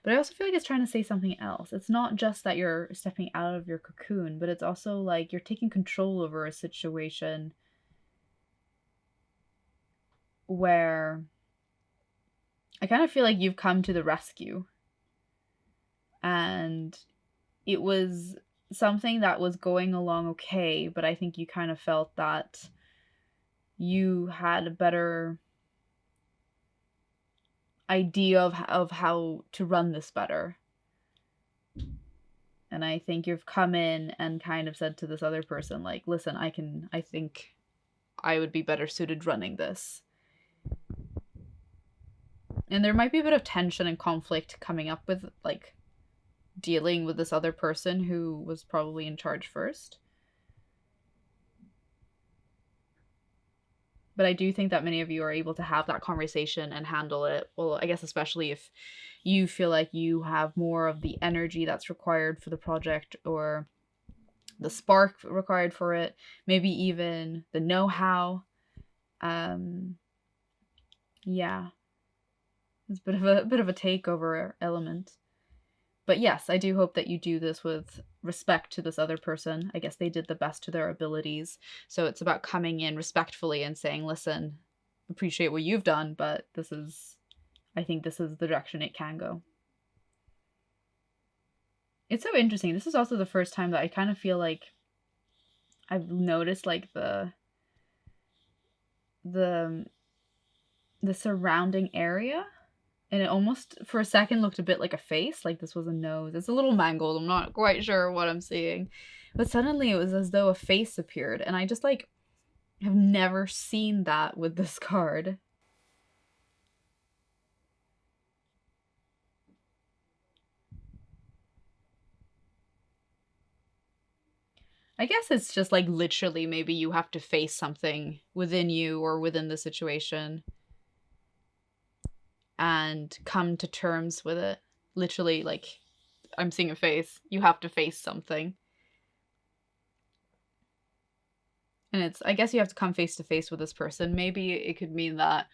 But I also feel like it's trying to say something else. It's not just that you're stepping out of your cocoon, but it's also like you're taking control over a situation where I kind of feel like you've come to the rescue. And it was something that was going along okay, but I think you kind of felt that you had a better idea of how to run this better. And I think you've come in and kind of said to this other person, like, listen, I think I would be better suited running this. And there might be a bit of tension and conflict coming up with, like, dealing with this other person who was probably in charge first. But I do think that many of you are able to have that conversation and handle it. Well, I guess especially if you feel like you have more of the energy that's required for the project, or the spark required for it, maybe even the know-how. Yeah. It's a bit of a takeover element. But yes, I do hope that you do this with respect to this other person. I guess they did the best to their abilities. So it's about coming in respectfully and saying, listen, appreciate what you've done, but I think this is the direction it can go. It's so interesting. This is also the first time that I kind of feel like I've noticed like the surrounding area. And it almost, for a second, looked a bit like a face, like this was a nose. It's a little mangled. I'm not quite sure what I'm seeing. But suddenly it was as though a face appeared. And I just, like, have never seen that with this card. I guess it's just, like, literally maybe you have to face something within you or within the situation and come to terms with it. Literally, like, I'm seeing a face. You have to face something. And I guess you have to come face to face with this person. Maybe it could mean that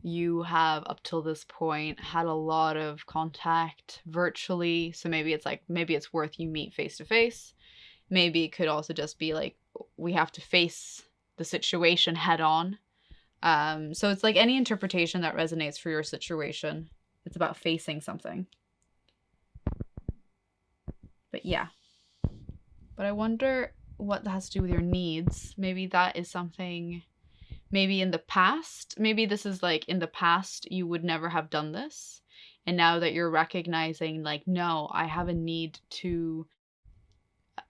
you have up till this point had a lot of contact virtually. So maybe it's worth you meet face to face. Maybe it could also just be like, we have to face the situation head on. So it's like any interpretation that resonates for your situation. It's about facing something. But yeah. But I wonder what that has to do with your needs. Maybe that is something, maybe in the past, maybe this is like in the past you would never have done this. And now that you're recognizing, like, no, I have a need to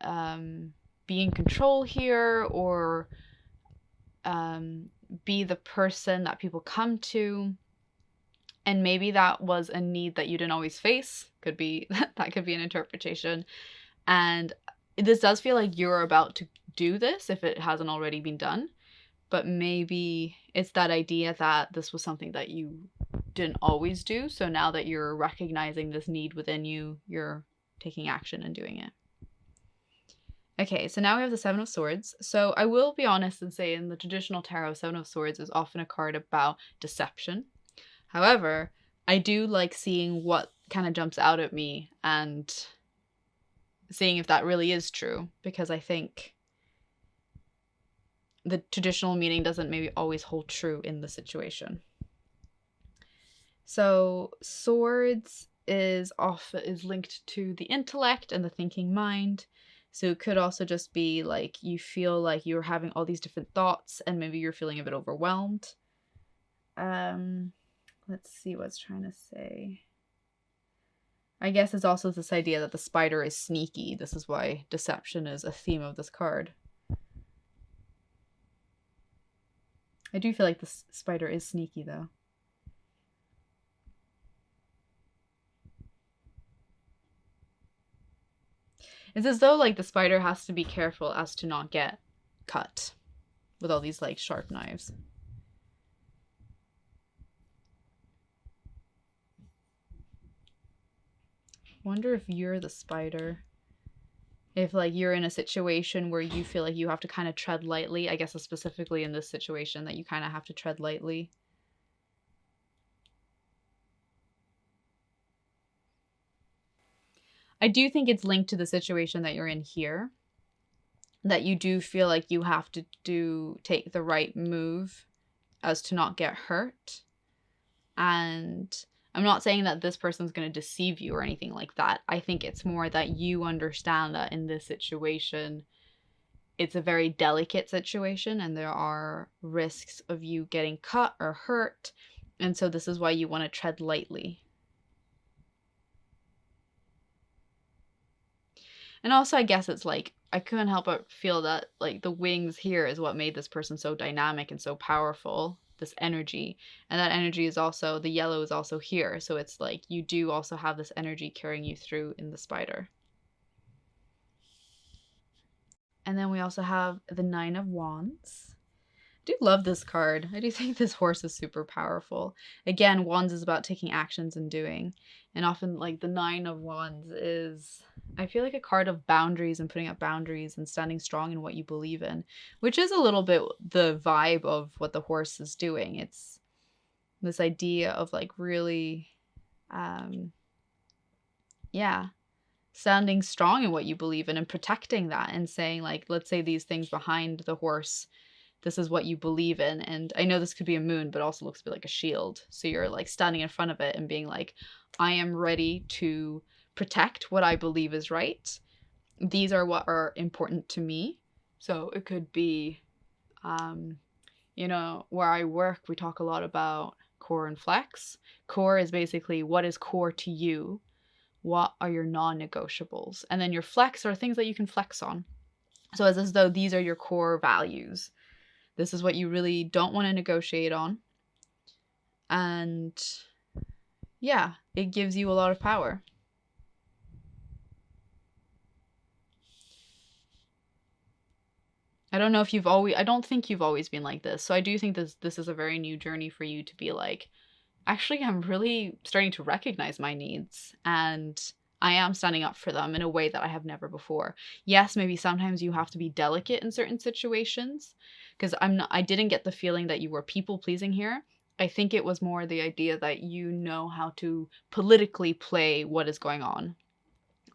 be in control here, or be the person that people come to. And maybe that was a need that you didn't always face. Could be that could be an interpretation. And this does feel like you're about to do this if it hasn't already been done. But maybe it's that idea that this was something that you didn't always do. So now that you're recognizing this need within you, you're taking action and doing it. Okay, so now we have the Seven of Swords. So I will be honest and say in the traditional tarot, Seven of Swords is often a card about deception. However, I do like seeing what kind of jumps out at me and seeing if that really is true, because I think the traditional meaning doesn't maybe always hold true in the situation. So swords is linked to the intellect and the thinking mind. So it could also just be like you feel like you're having all these different thoughts and maybe you're feeling a bit overwhelmed. Let's see what it's trying to say. I guess it's also this idea that the spider is sneaky. This is why deception is a theme of this card. I do feel like the spider is sneaky, though. It's as though, like, the spider has to be careful as to not get cut with all these, like, sharp knives. Wonder if you're the spider. If, like, you're in a situation where you feel like you have to kind of tread lightly. I guess specifically in this situation that you kind of have to tread lightly. I do think it's linked to the situation that you're in here. That you do feel like you have to take the right move as to not get hurt. And I'm not saying that this person's going to deceive you or anything like that. I think it's more that you understand that in this situation, it's a very delicate situation and there are risks of you getting cut or hurt. And so this is why you want to tread lightly. And also, I guess it's like, I couldn't help but feel that like the wings here is what made this person so dynamic and so powerful. This energy, and that energy is also, the yellow is also here, so it's like you do also have this energy carrying you through in the spider. And then we also have the Nine of Wands. I do love this card. I do think this horse is super powerful. Again, Wands is about taking actions and doing, and often like the Nine of Wands is, I feel like, a card of boundaries and putting up boundaries and standing strong in what you believe in, which is a little bit the vibe of what the horse is doing. It's this idea of like really, yeah, standing strong in what you believe in and protecting that and saying like, let's say these things behind the horse, this is what you believe in. And I know this could be a moon, but also looks a bit like a shield. So you're like standing in front of it and being like, I am ready to protect what I believe is right. These are what are important to me. So it could be, you know, where I work, we talk a lot about core and flex. Core is basically what is core to you. What are your non-negotiables? And then your flex are things that you can flex on. So it's as though these are your core values. This is what you really don't want to negotiate on. And yeah, it gives you a lot of power. I don't know if you've always, I don't think you've always been like this. So I do think this is a very new journey for you to be like, actually, I'm really starting to recognize my needs and I am standing up for them in a way that I have never before. Yes, maybe sometimes you have to be delicate in certain situations, because I didn't get the feeling that you were people pleasing here. I think it was more the idea that you know how to politically play what is going on,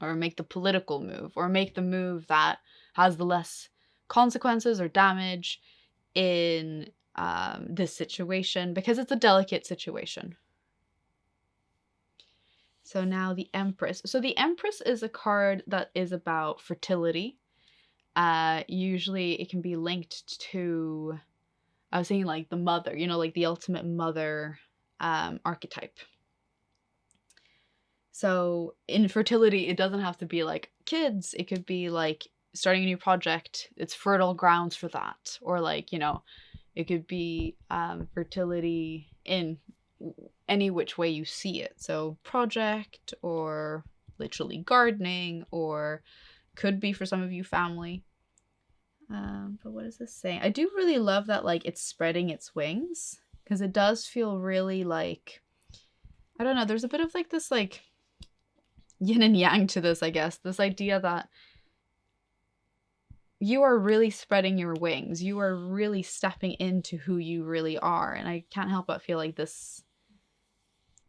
or make the political move, or make the move that has the less consequences or damage in this situation, because it's a delicate situation. So now the Empress. So the Empress is a card that is about fertility. Usually it can be linked to, I was saying like the mother, you know, like the ultimate mother archetype. So in fertility, it doesn't have to be like kids. It could be like starting a new project. It's fertile grounds for that. Or like, you know, it could be fertility in any which way you see it. So project or literally gardening, or could be for some of you family. But what is this saying? I do really love that like it's spreading its wings, because it does feel really like, I don't know, there's a bit of like this like yin and yang to this, I guess. This idea that you are really spreading your wings. You are really stepping into who you really are. And I can't help but feel like this,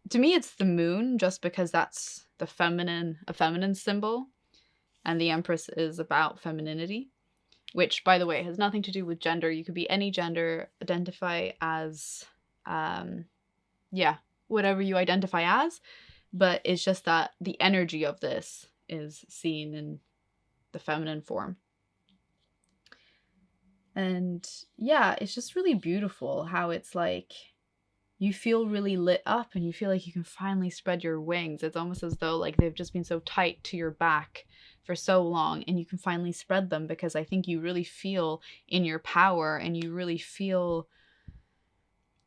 to me, it's the moon, just because that's the feminine, a feminine symbol. And the Empress is about femininity, which, by the way, has nothing to do with gender. You could be any gender, identify as, yeah, whatever you identify as. But it's just that the energy of this is seen in the feminine form. And yeah, it's just really beautiful how it's like you feel really lit up and you feel like you can finally spread your wings. It's almost as though like they've just been so tight to your back for so long, and you can finally spread them, because I think you really feel in your power and you really feel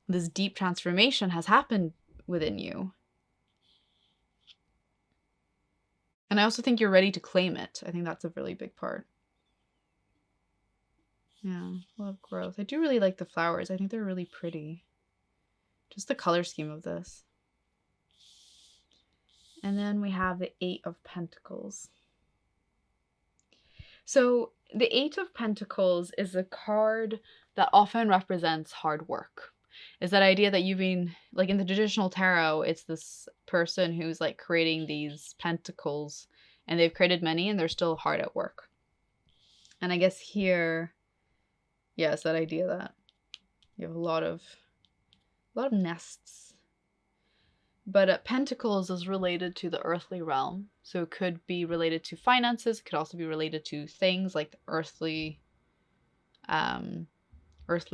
this deep transformation has happened within you. And I also think you're ready to claim it. I think that's a really big part. Yeah, love growth. I do really like the flowers. I think they're really pretty. Just the color scheme of this. And then we have the Eight of Pentacles. So the Eight of Pentacles is a card that often represents hard work. Is that idea that you've been, like in the traditional tarot, it's this person who's like creating these pentacles, and they've created many and they're still hard at work. And I guess here, yeah, it's that idea that you have a lot of nests. But Pentacles is related to the earthly realm. So it could be related to finances. It could also be related to things like the earthly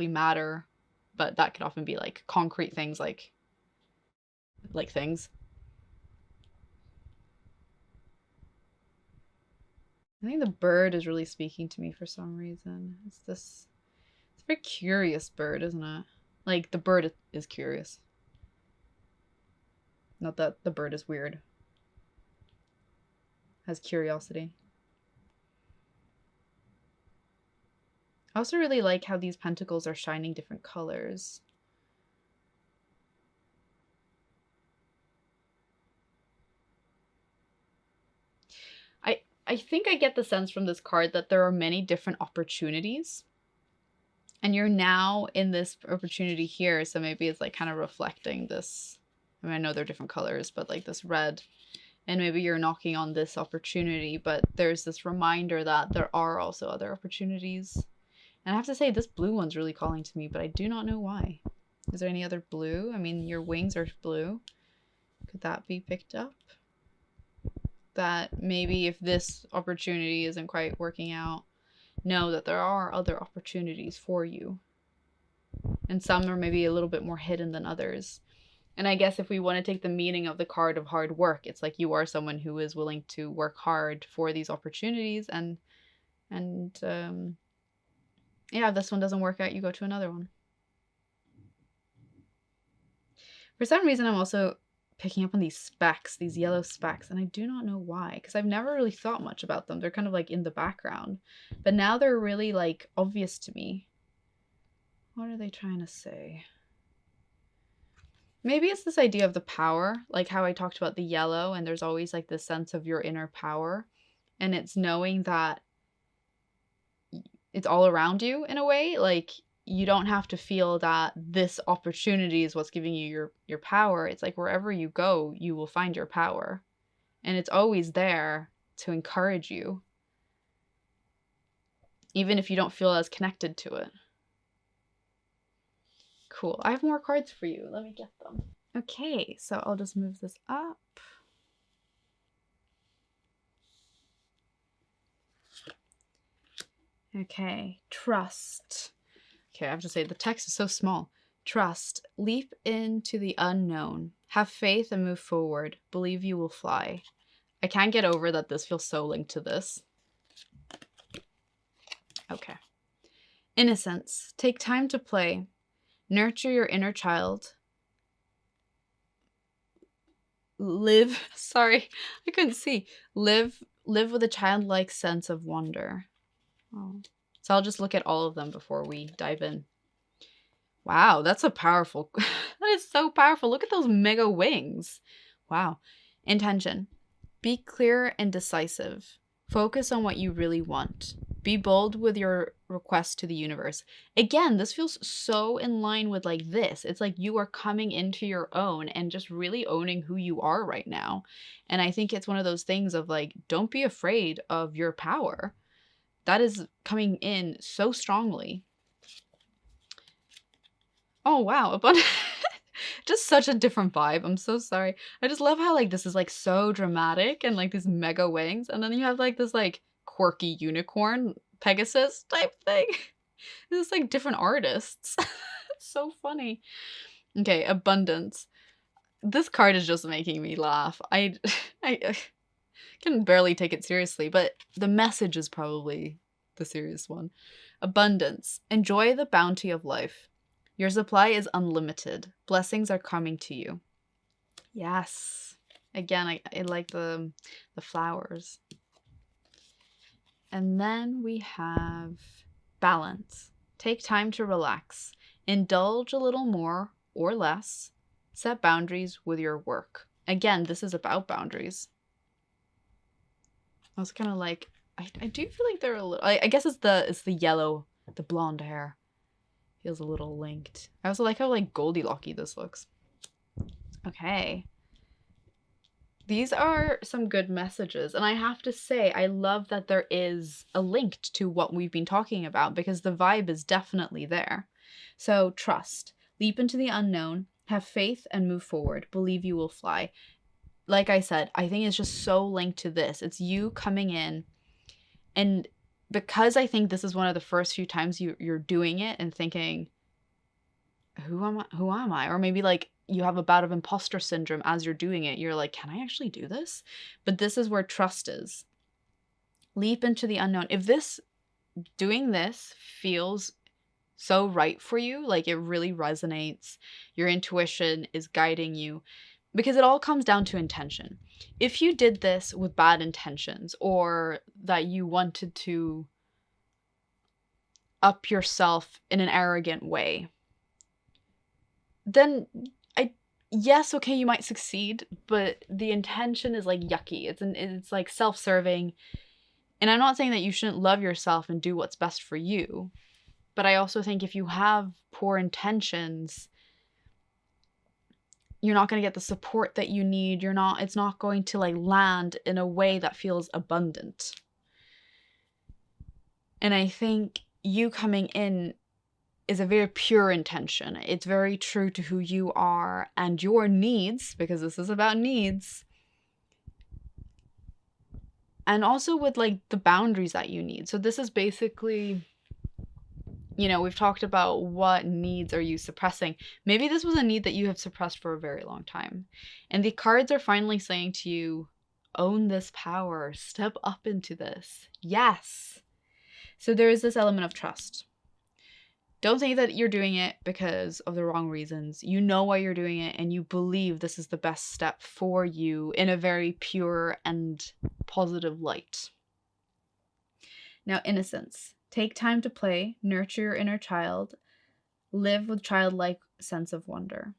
matter. But that could often be like concrete things, like things. I think the bird is really speaking to me for some reason. It's a very curious bird, isn't it? Like the bird is curious. Not that the bird is weird. Has curiosity. I also really like how these pentacles are shining different colors. I think I get the sense from this card that there are many different opportunities. And you're now in this opportunity here, so maybe it's like kind of reflecting this. I mean, I know they're different colors, but like this red. And maybe you're knocking on this opportunity, but there's this reminder that there are also other opportunities. And I have to say, this blue one's really calling to me, but I do not know why. Is there any other blue? I mean, your wings are blue. Could that be picked up? That maybe if this opportunity isn't quite working out, know that there are other opportunities for you. And some are maybe a little bit more hidden than others. And I guess if we want to take the meaning of the card of hard work, it's like you are someone who is willing to work hard for these opportunities, and yeah, if this one doesn't work out, you go to another one. For some reason, I'm also picking up on these specks, these yellow specks, and I do not know why, because I've never really thought much about them. They're kind of like in the background, but now they're really like obvious to me. What are they trying to say? Maybe it's this idea of the power, like how I talked about the yellow, and there's always like this sense of your inner power, and it's knowing that it's all around you in a way. Like you don't have to feel that this opportunity is what's giving you your power. It's like wherever you go, you will find your power, and it's always there to encourage you, even if you don't feel as connected to it. Cool. I have more cards for you. Let me get them. Okay, so I'll just move this up. Okay, trust. Okay, I have to say the text is so small. Trust. Leap into the unknown. Have faith and move forward. Believe you will fly. I can't get over that this feels so linked to this. Okay. Innocence. Take time to play. Nurture your inner child. Live. Sorry, I couldn't see. Live with a childlike sense of wonder. Oh. So I'll just look at all of them before we dive in. Wow, that's a powerful. That is so powerful. Look at those mega wings. Wow. Intention. Be clear and decisive. Focus on what you really want. Be bold with your request to the universe. Again, this feels so in line with like this. It's like you are coming into your own and just really owning who you are right now. And I think it's one of those things of like, don't be afraid of your power. That is coming in so strongly. Oh, wow. Just such a different vibe. I'm so sorry. I just love how like this is like so dramatic and like these mega wings. And then you have like this like quirky unicorn Pegasus type thing. This is like different artists. It's so funny. Okay, abundance. This card is just making me laugh. I can barely take it seriously, but the message is probably the serious one. Abundance. Enjoy the bounty of life. Your supply is unlimited. Blessings are coming to you. Yes. Again, I like the flowers. And then we have balance. Take time to relax. Indulge a little more or less. Set boundaries with your work. Again, this is about boundaries. I was kind of like, I do feel like they're a little, I guess it's the yellow, the blonde hair. Feels a little linked. I also like how like Goldilocks this looks. Okay. These are some good messages. And I have to say, I love that there is a link to what we've been talking about because the vibe is definitely there. So trust. Leap into the unknown. Have faith and move forward. Believe you will fly. Like I said, I think it's just so linked to this. It's you coming in and because I think this is one of the first few times you're doing it and thinking, who am I? Or maybe like you have a bout of imposter syndrome as you're doing it. You're like, can I actually do this? But this is where trust is. Leap into the unknown. If doing this feels so right for you, like it really resonates, your intuition is guiding you, because it all comes down to intention. If you did this with bad intentions or that you wanted to up yourself in an arrogant way, then yes, okay, you might succeed, but the intention is like yucky. It's like self-serving. And I'm not saying that you shouldn't love yourself and do what's best for you, but I also think if you have poor intentions, you're not going to get the support that you need. It's not going to like land in a way that feels abundant. And I think you coming in is a very pure intention. It's very true to who you are and your needs, because this is about needs. And also with like the boundaries that you need. So this is basically, we've talked about what needs are you suppressing. Maybe this was a need that you have suppressed for a very long time. And the cards are finally saying to you, own this power, step up into this. Yes. So there is this element of trust. Don't think that you're doing it because of the wrong reasons. You know why you're doing it and you believe this is the best step for you in a very pure and positive light. Now, innocence. Take time to play, nurture your inner child, live with childlike sense of wonder.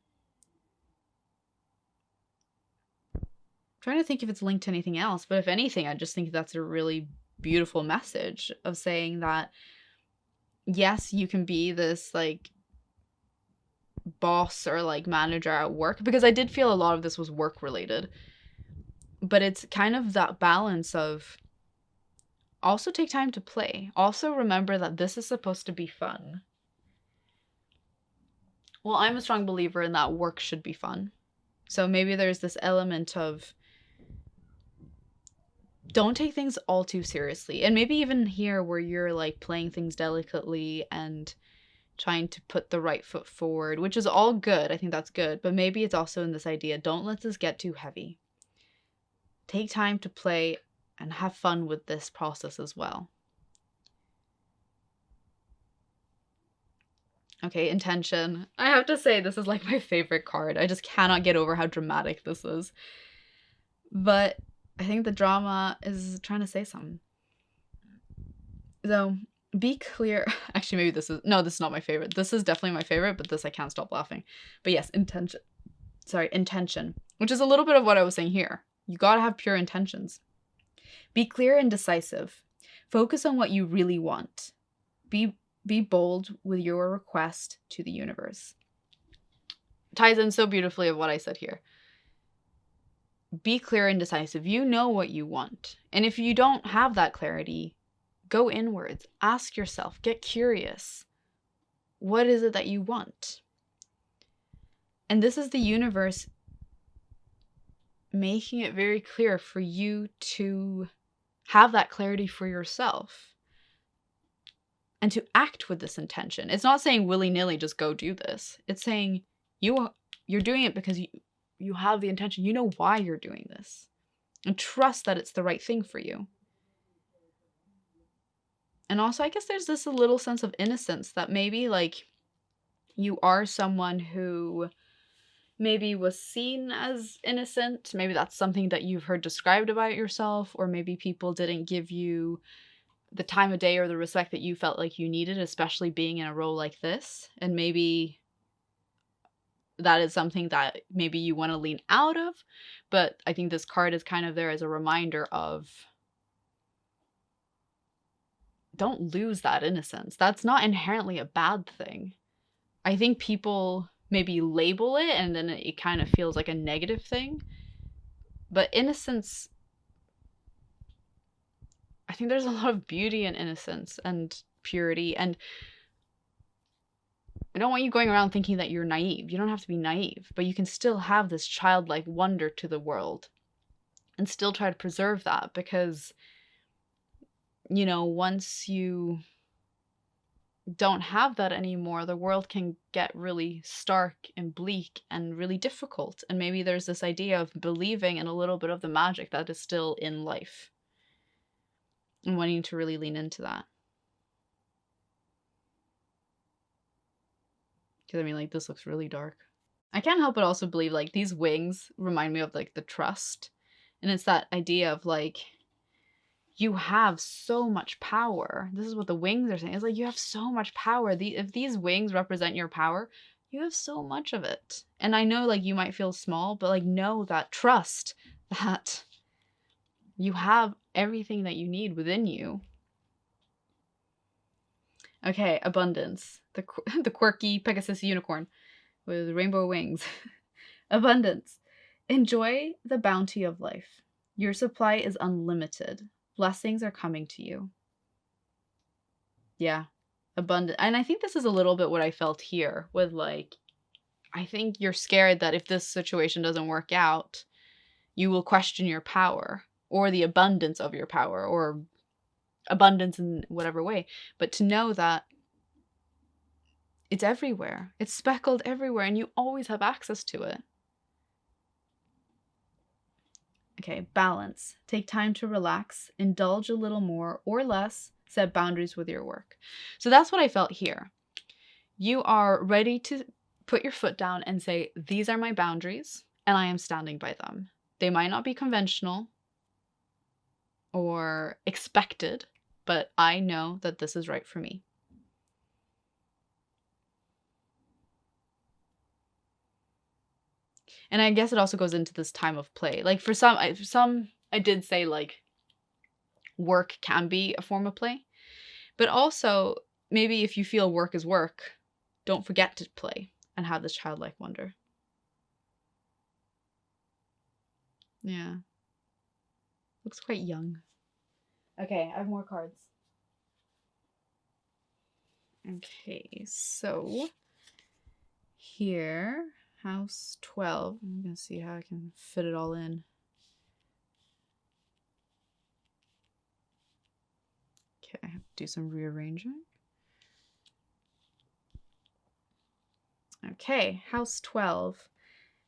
I'm trying to think if it's linked to anything else, but if anything, I just think that's a really beautiful message of saying that yes, you can be this like boss or like manager at work, because I did feel a lot of this was work related, but it's kind of that balance of also take time to play. Also remember that this is supposed to be fun. Well, I'm a strong believer in that work should be fun. So maybe there's this element of don't take things all too seriously. And maybe even here where you're like playing things delicately and trying to put the right foot forward, which is all good. I think that's good. But maybe it's also in this idea, don't let this get too heavy. Take time to play and have fun with this process as well. Okay, intention. I have to say, this is like my favorite card. I just cannot get over how dramatic this is. But I think the drama is trying to say something. So, be clear. Actually, maybe this is... No, this is not my favorite. This is definitely my favorite, but this I can't stop laughing. But yes, intention. Sorry, intention. Which is a little bit of what I was saying here. You gotta have pure intentions. Be clear and decisive. Focus on what you really want. Be bold with your request to the universe. Ties in so beautifully of what I said here. Be clear and decisive. You know what you want. And if you don't have that clarity, go inwards. Ask yourself. Get curious. What is it that you want? And this is the universe making it very clear for you to have that clarity for yourself. And to act with this intention. It's not saying willy-nilly just go do this. It's saying you're doing it because you have the intention. You know why you're doing this. And trust that it's the right thing for you. And also, I guess there's this a little sense of innocence that maybe like you are someone who maybe was seen as innocent. Maybe that's something that you've heard described about yourself, or maybe people didn't give you the time of day or the respect that you felt like you needed, especially being in a role like this. And maybe that is something that maybe you want to lean out of. But I think this card is kind of there as a reminder of don't lose that innocence. That's not inherently a bad thing. I think people maybe label it and then it kind of feels like a negative thing. But innocence, I think there's a lot of beauty in innocence and purity. And I don't want you going around thinking that you're naive. You don't have to be naive, but you can still have this childlike wonder to the world and still try to preserve that, because, you know, once you don't have that anymore, the world can get really stark and bleak and really difficult. And maybe there's this idea of believing in a little bit of the magic that is still in life and wanting to really lean into that. Because I mean, like, this looks really dark. I can't help but also believe, like, these wings remind me of, like, the trust. And it's that idea of, like, you have so much power. This is what the wings are saying. It's like, you have so much power. If these wings represent your power, you have so much of it. And I know, like, you might feel small, but, like, know that, trust that you have everything that you need within you. Okay, abundance. The quirky Pegasus unicorn with rainbow wings. Abundance. Enjoy the bounty of life. Your supply is unlimited. Blessings are coming to you. Yeah, abundant. And I think this is a little bit what I felt here with, like, I think you're scared that if this situation doesn't work out, you will question your power or the abundance of your power, or abundance in whatever way. But to know that it's everywhere. It's speckled everywhere and you always have access to it. Okay, balance. Take time to relax, indulge a little more or less, set boundaries with your work. So that's what I felt here. You are ready to put your foot down and say, these are my boundaries and I am standing by them. They might not be conventional or expected, but I know that this is right for me. And I guess it also goes into this time of play. Like for some I did say, like, work can be a form of play. But also, maybe if you feel work is work, don't forget to play and have this childlike wonder. Yeah. Looks quite young. Okay, I have more cards. Okay, so here, house 12. I'm going to see how I can fit it all in. do some rearranging. Okay, house 12.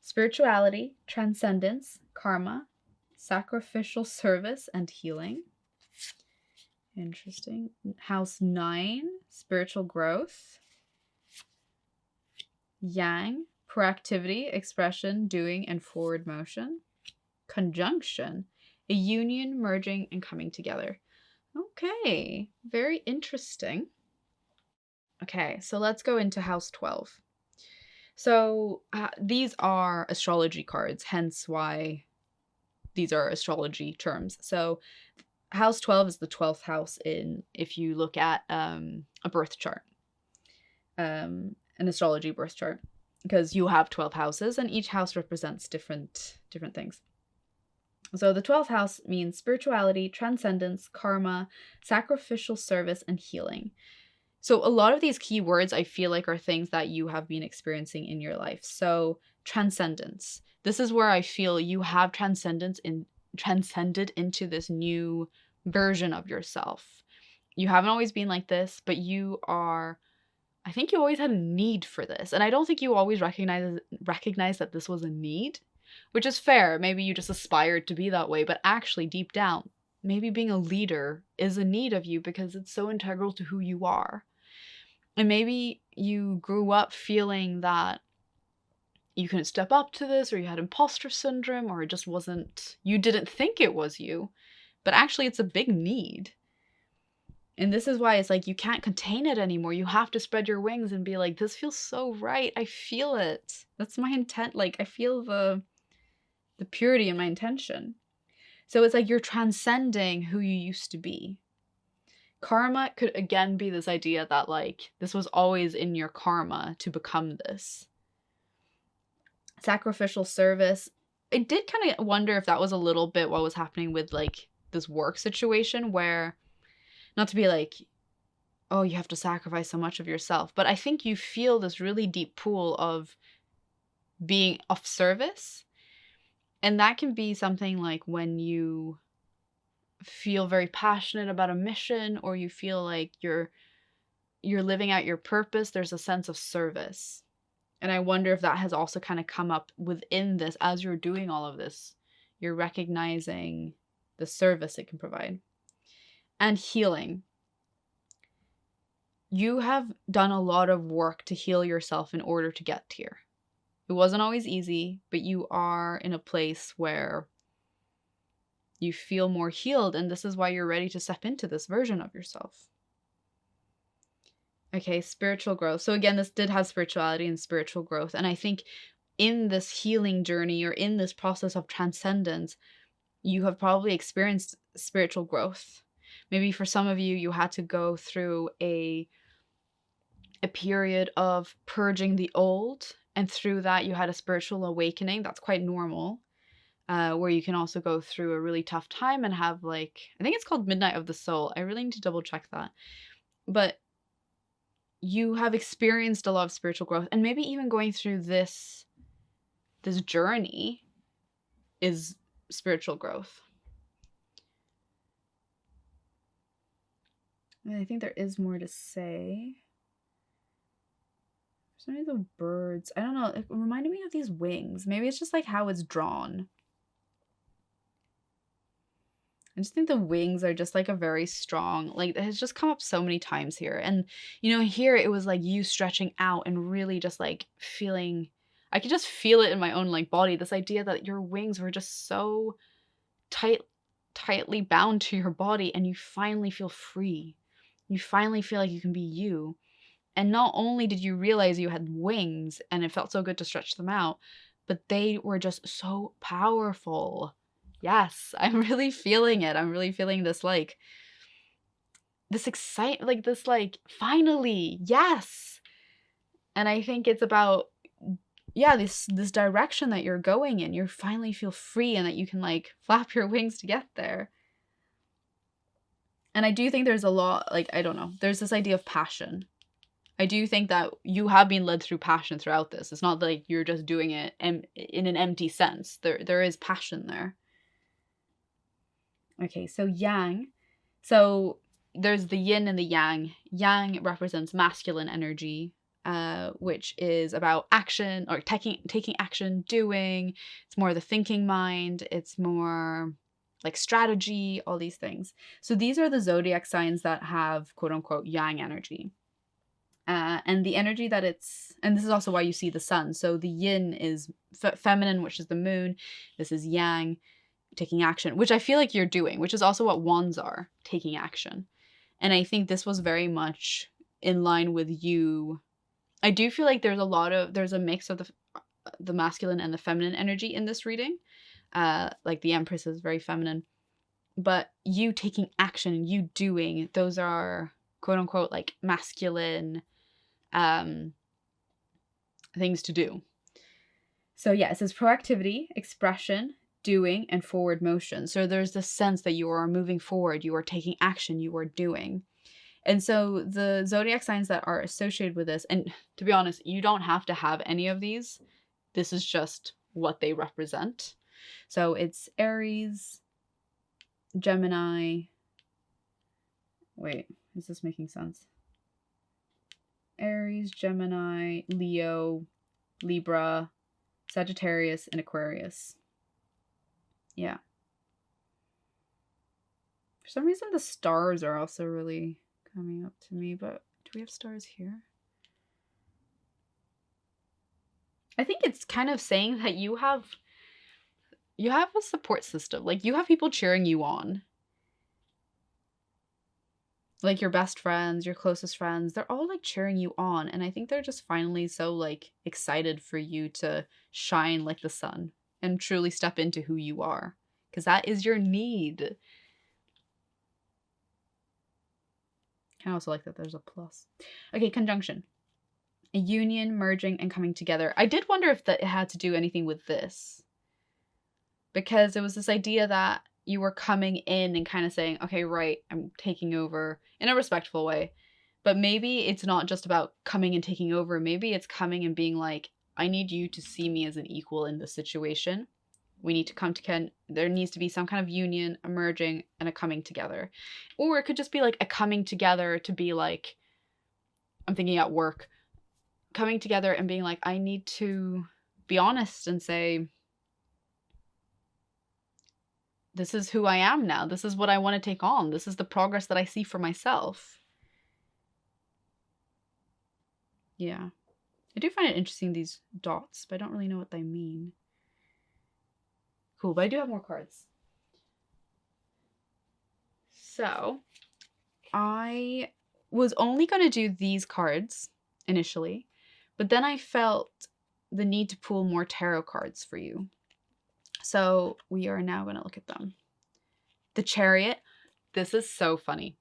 Spirituality, transcendence, karma, sacrificial service, and healing. Interesting. House 9, spiritual growth. Yang, proactivity, expression, doing, and forward motion. Conjunction, a union, merging, and coming together. Okay, very interesting. Okay, so let's go into house 12. So these are astrology cards, hence why these are astrology terms. So house 12 is the 12th house if you look at a birth chart, an astrology birth chart, because you have 12 houses and each house represents different things. So the 12th house means spirituality, transcendence, karma, sacrificial service, and healing. So a lot of these keywords I feel like are things that you have been experiencing in your life. So transcendence. This is where I feel you have transcended into this new version of yourself. You haven't always been like this, but I think you always had a need for this. And I don't think you always recognize that this was a need, which is fair. Maybe you just aspired to be that way, but actually deep down, maybe being a leader is a need of you because it's so integral to who you are. And maybe you grew up feeling that you couldn't step up to this, or you had imposter syndrome, or it just wasn't, you didn't think it was you, but actually it's a big need. And this is why it's like you can't contain it anymore. You have to spread your wings and be like, this feels so right. I feel it. That's my intent. Like I feel the purity in my intention. So it's like you're transcending who you used to be. Karma could again be this idea that like this was always in your karma to become this. Sacrificial service. I did kind of wonder if that was a little bit what was happening with like this work situation where, not to be like, oh, you have to sacrifice so much of yourself, but I think you feel this really deep pool of being of service. And that can be something like when you feel very passionate about a mission, or you feel like you're living out your purpose, there's a sense of service. And I wonder if that has also kind of come up within this as you're doing all of this. You're recognizing the service it can provide. And healing. You have done a lot of work to heal yourself in order to get here. It wasn't always easy, but you are in a place where you feel more healed, and this is why you're ready to step into this version of yourself. Okay, spiritual growth. So again, this did have spirituality and spiritual growth, and I think in this healing journey or in this process of transcendence, you have probably experienced spiritual growth. Maybe for some of you, you had to go through a period of purging the old, and through that you had a spiritual awakening. That's quite normal. Where you can also go through a really tough time and have like, I think it's called Midnight of the Soul. I really need to double check that. But you have experienced a lot of spiritual growth, and maybe even going through this journey is spiritual growth. And I think there is more to say. Some of the birds, I don't know, it reminded me of these wings. Maybe it's just like how it's drawn. I just think the wings are just like a very strong, like it has just come up so many times here. And, you know, here it was like you stretching out and really just like feeling, I could just feel it in my own like body. This idea that your wings were just so tightly bound to your body, and you finally feel free. You finally feel like you can be you. And not only did you realize you had wings and it felt so good to stretch them out, but they were just so powerful. Yes, I'm really feeling it. I'm really feeling this like this excitement, like this like finally, yes. And I think it's about, yeah, this direction that you're going in. You finally feel free and that you can like flap your wings to get there. And I do think there's a lot, like, I don't know, there's this idea of passion. I do think that you have been led through passion throughout this. It's not like you're just doing it in an empty sense. There is passion there. Okay, so yang. So there's the yin and the yang. Yang represents masculine energy, which is about action or taking action, doing. It's more the thinking mind. It's more like strategy, all these things. So these are the zodiac signs that have quote unquote yang energy. And the energy that and this is also why you see the sun. So the yin is feminine, which is the moon. This is yang, taking action, which I feel like you're doing, which is also what wands are, taking action. And I think this was very much in line with you. I do feel like there's a mix of the masculine and the feminine energy in this reading. Like the Empress is very feminine, but you taking action, you doing, those are quote unquote like masculine things to do. So yeah, it says proactivity, expression, doing, and forward motion. So there's this sense that you are moving forward, you are taking action, you are doing. And so the zodiac signs that are associated with this, and to be honest, you don't have to have any of these. This is just what they represent. So it's Aries, Gemini. Wait, is this making sense? Aries, Gemini, Leo, Libra, Sagittarius, and Aquarius. Yeah. For some reason, the stars are also really coming up to me, but do we have stars here? I think it's kind of saying that you have a support system. Like, you have people cheering you on. Like your best friends, your closest friends, they're all like cheering you on. And I think they're just finally so like excited for you to shine like the sun and truly step into who you are. Because that is your need. I also like that there's a plus. Okay, conjunction. A union, merging, and coming together. I did wonder if that it had to do anything with this. Because it was this idea that you were coming in and kind of saying, okay, right, I'm taking over in a respectful way. But maybe it's not just about coming and taking over. Maybe it's coming and being like, I need you to see me as an equal in this situation. We need to come together. There needs to be some kind of union, a merging, and a coming together. Or it could just be like a coming together to be like, I'm thinking at work, coming together and being like, I need to be honest and say, this is who I am now. This is what I want to take on. This is the progress that I see for myself. Yeah. I do find it interesting, these dots, but I don't really know what they mean. Cool, but I do have more cards. So, I was only going to do these cards initially, but then I felt the need to pull more tarot cards for you. So we are now going to look at them. The Chariot. This is so funny.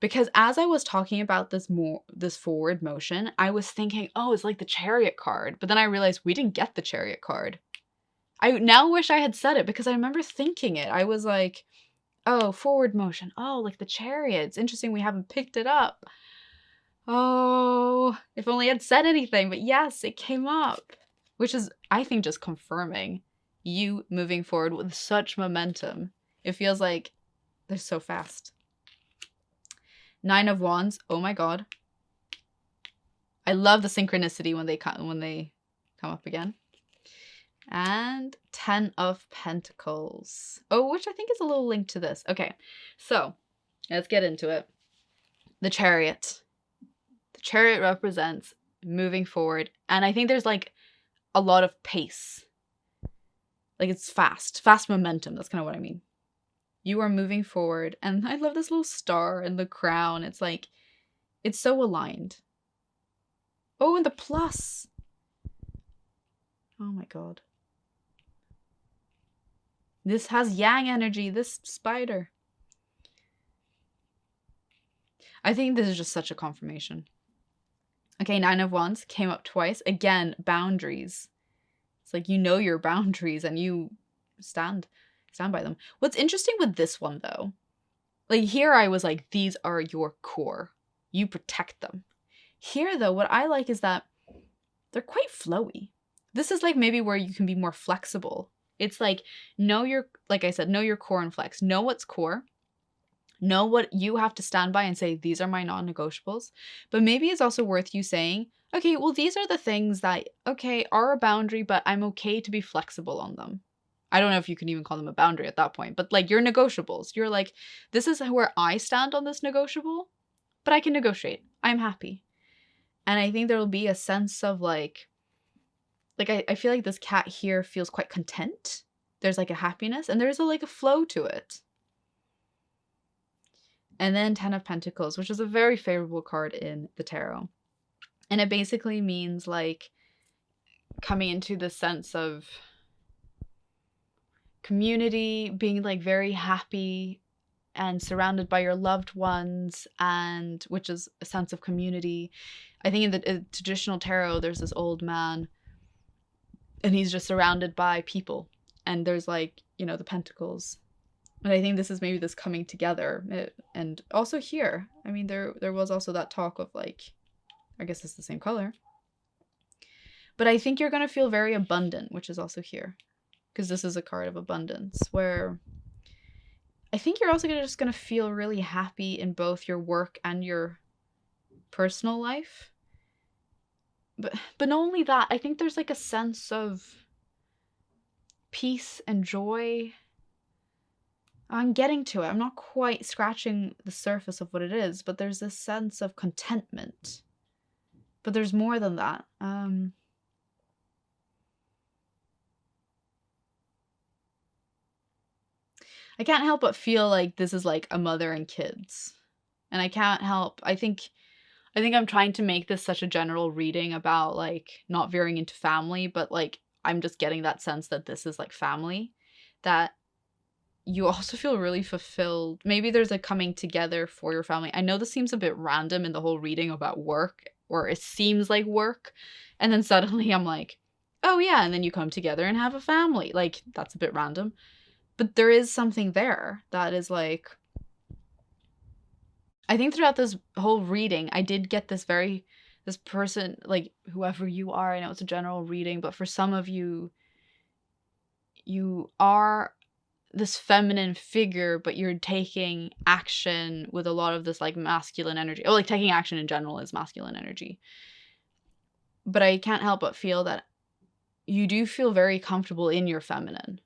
Because as I was talking about this forward motion, I was thinking, oh, it's like the Chariot card. But then I realized we didn't get the Chariot card. I now wish I had said it because I remember thinking it. I was like, oh, forward motion. Oh, like the Chariot. It's interesting we haven't picked it up. Oh, if only I'd said anything. But yes, it came up. Which is, I think, just confirming you moving forward with such momentum. It feels like they're so fast. 9 of Wands. Oh my god. I love the synchronicity when they come up again. And 10 of Pentacles. Oh, which I think is a little linked to this. Okay, so let's get into it. The Chariot. The Chariot represents moving forward. And I think there's like a lot of pace. Like it's fast momentum. That's kind of what I mean. You are moving forward. And I love this little star and the crown. It's like, it's so aligned. Oh, and the plus. Oh my god. This has yang energy, this spider. I think this is just such a confirmation. Okay, 9 of Wands came up twice. Again, boundaries. It's like you know your boundaries and you stand by them. What's interesting with this one though, like here I was like, these are your core. You protect them. Here though, what I like is that they're quite flowy. This is like maybe where you can be more flexible. It's like, like I said, know your core and flex. Know what's core. Know what you have to stand by and say, these are my non-negotiables. But maybe it's also worth you saying, okay, well, these are the things that, okay, are a boundary, but I'm okay to be flexible on them. I don't know if you can even call them a boundary at that point, but like your negotiables. You're like, this is where I stand on this negotiable, but I can negotiate. I'm happy. And I think there will be a sense of like I feel like this cat here feels quite content. There's like a happiness and there's like a flow to it. And then 10 of Pentacles, which is a very favorable card in the tarot. And it basically means like coming into the sense of community, being like very happy and surrounded by your loved ones, and which is a sense of community. I think in the traditional tarot, there's this old man and he's just surrounded by people. And there's like, you know, the pentacles. And I think this is maybe this coming together. And also here, I mean, there was also that talk of like, I guess it's the same color. But I think you're going to feel very abundant, which is also here. Because this is a card of abundance, where I think you're also just going to feel really happy in both your work and your personal life. But not only that, I think there's like a sense of peace and joy. I'm getting to it. I'm not quite scratching the surface of what it is, but there's this sense of contentment. But there's more than that. I can't help but feel like this is like a mother and kids. And I can't help, I think I'm trying to make this such a general reading about like not veering into family, but like I'm just getting that sense that this is like family, that you also feel really fulfilled. Maybe there's a coming together for your family. I know this seems a bit random in the whole reading about work, or it seems like work, and then suddenly I'm like, oh yeah, and then you come together and have a family. Like, that's a bit random. But there is something there that is like, I think throughout this whole reading, I did get this person, like whoever you are, I know it's a general reading, but for some of you, you are this feminine figure, but you're taking action with a lot of this like masculine energy. Oh, like taking action in general is masculine energy. But I can't help but feel that you do feel very comfortable in your feminine.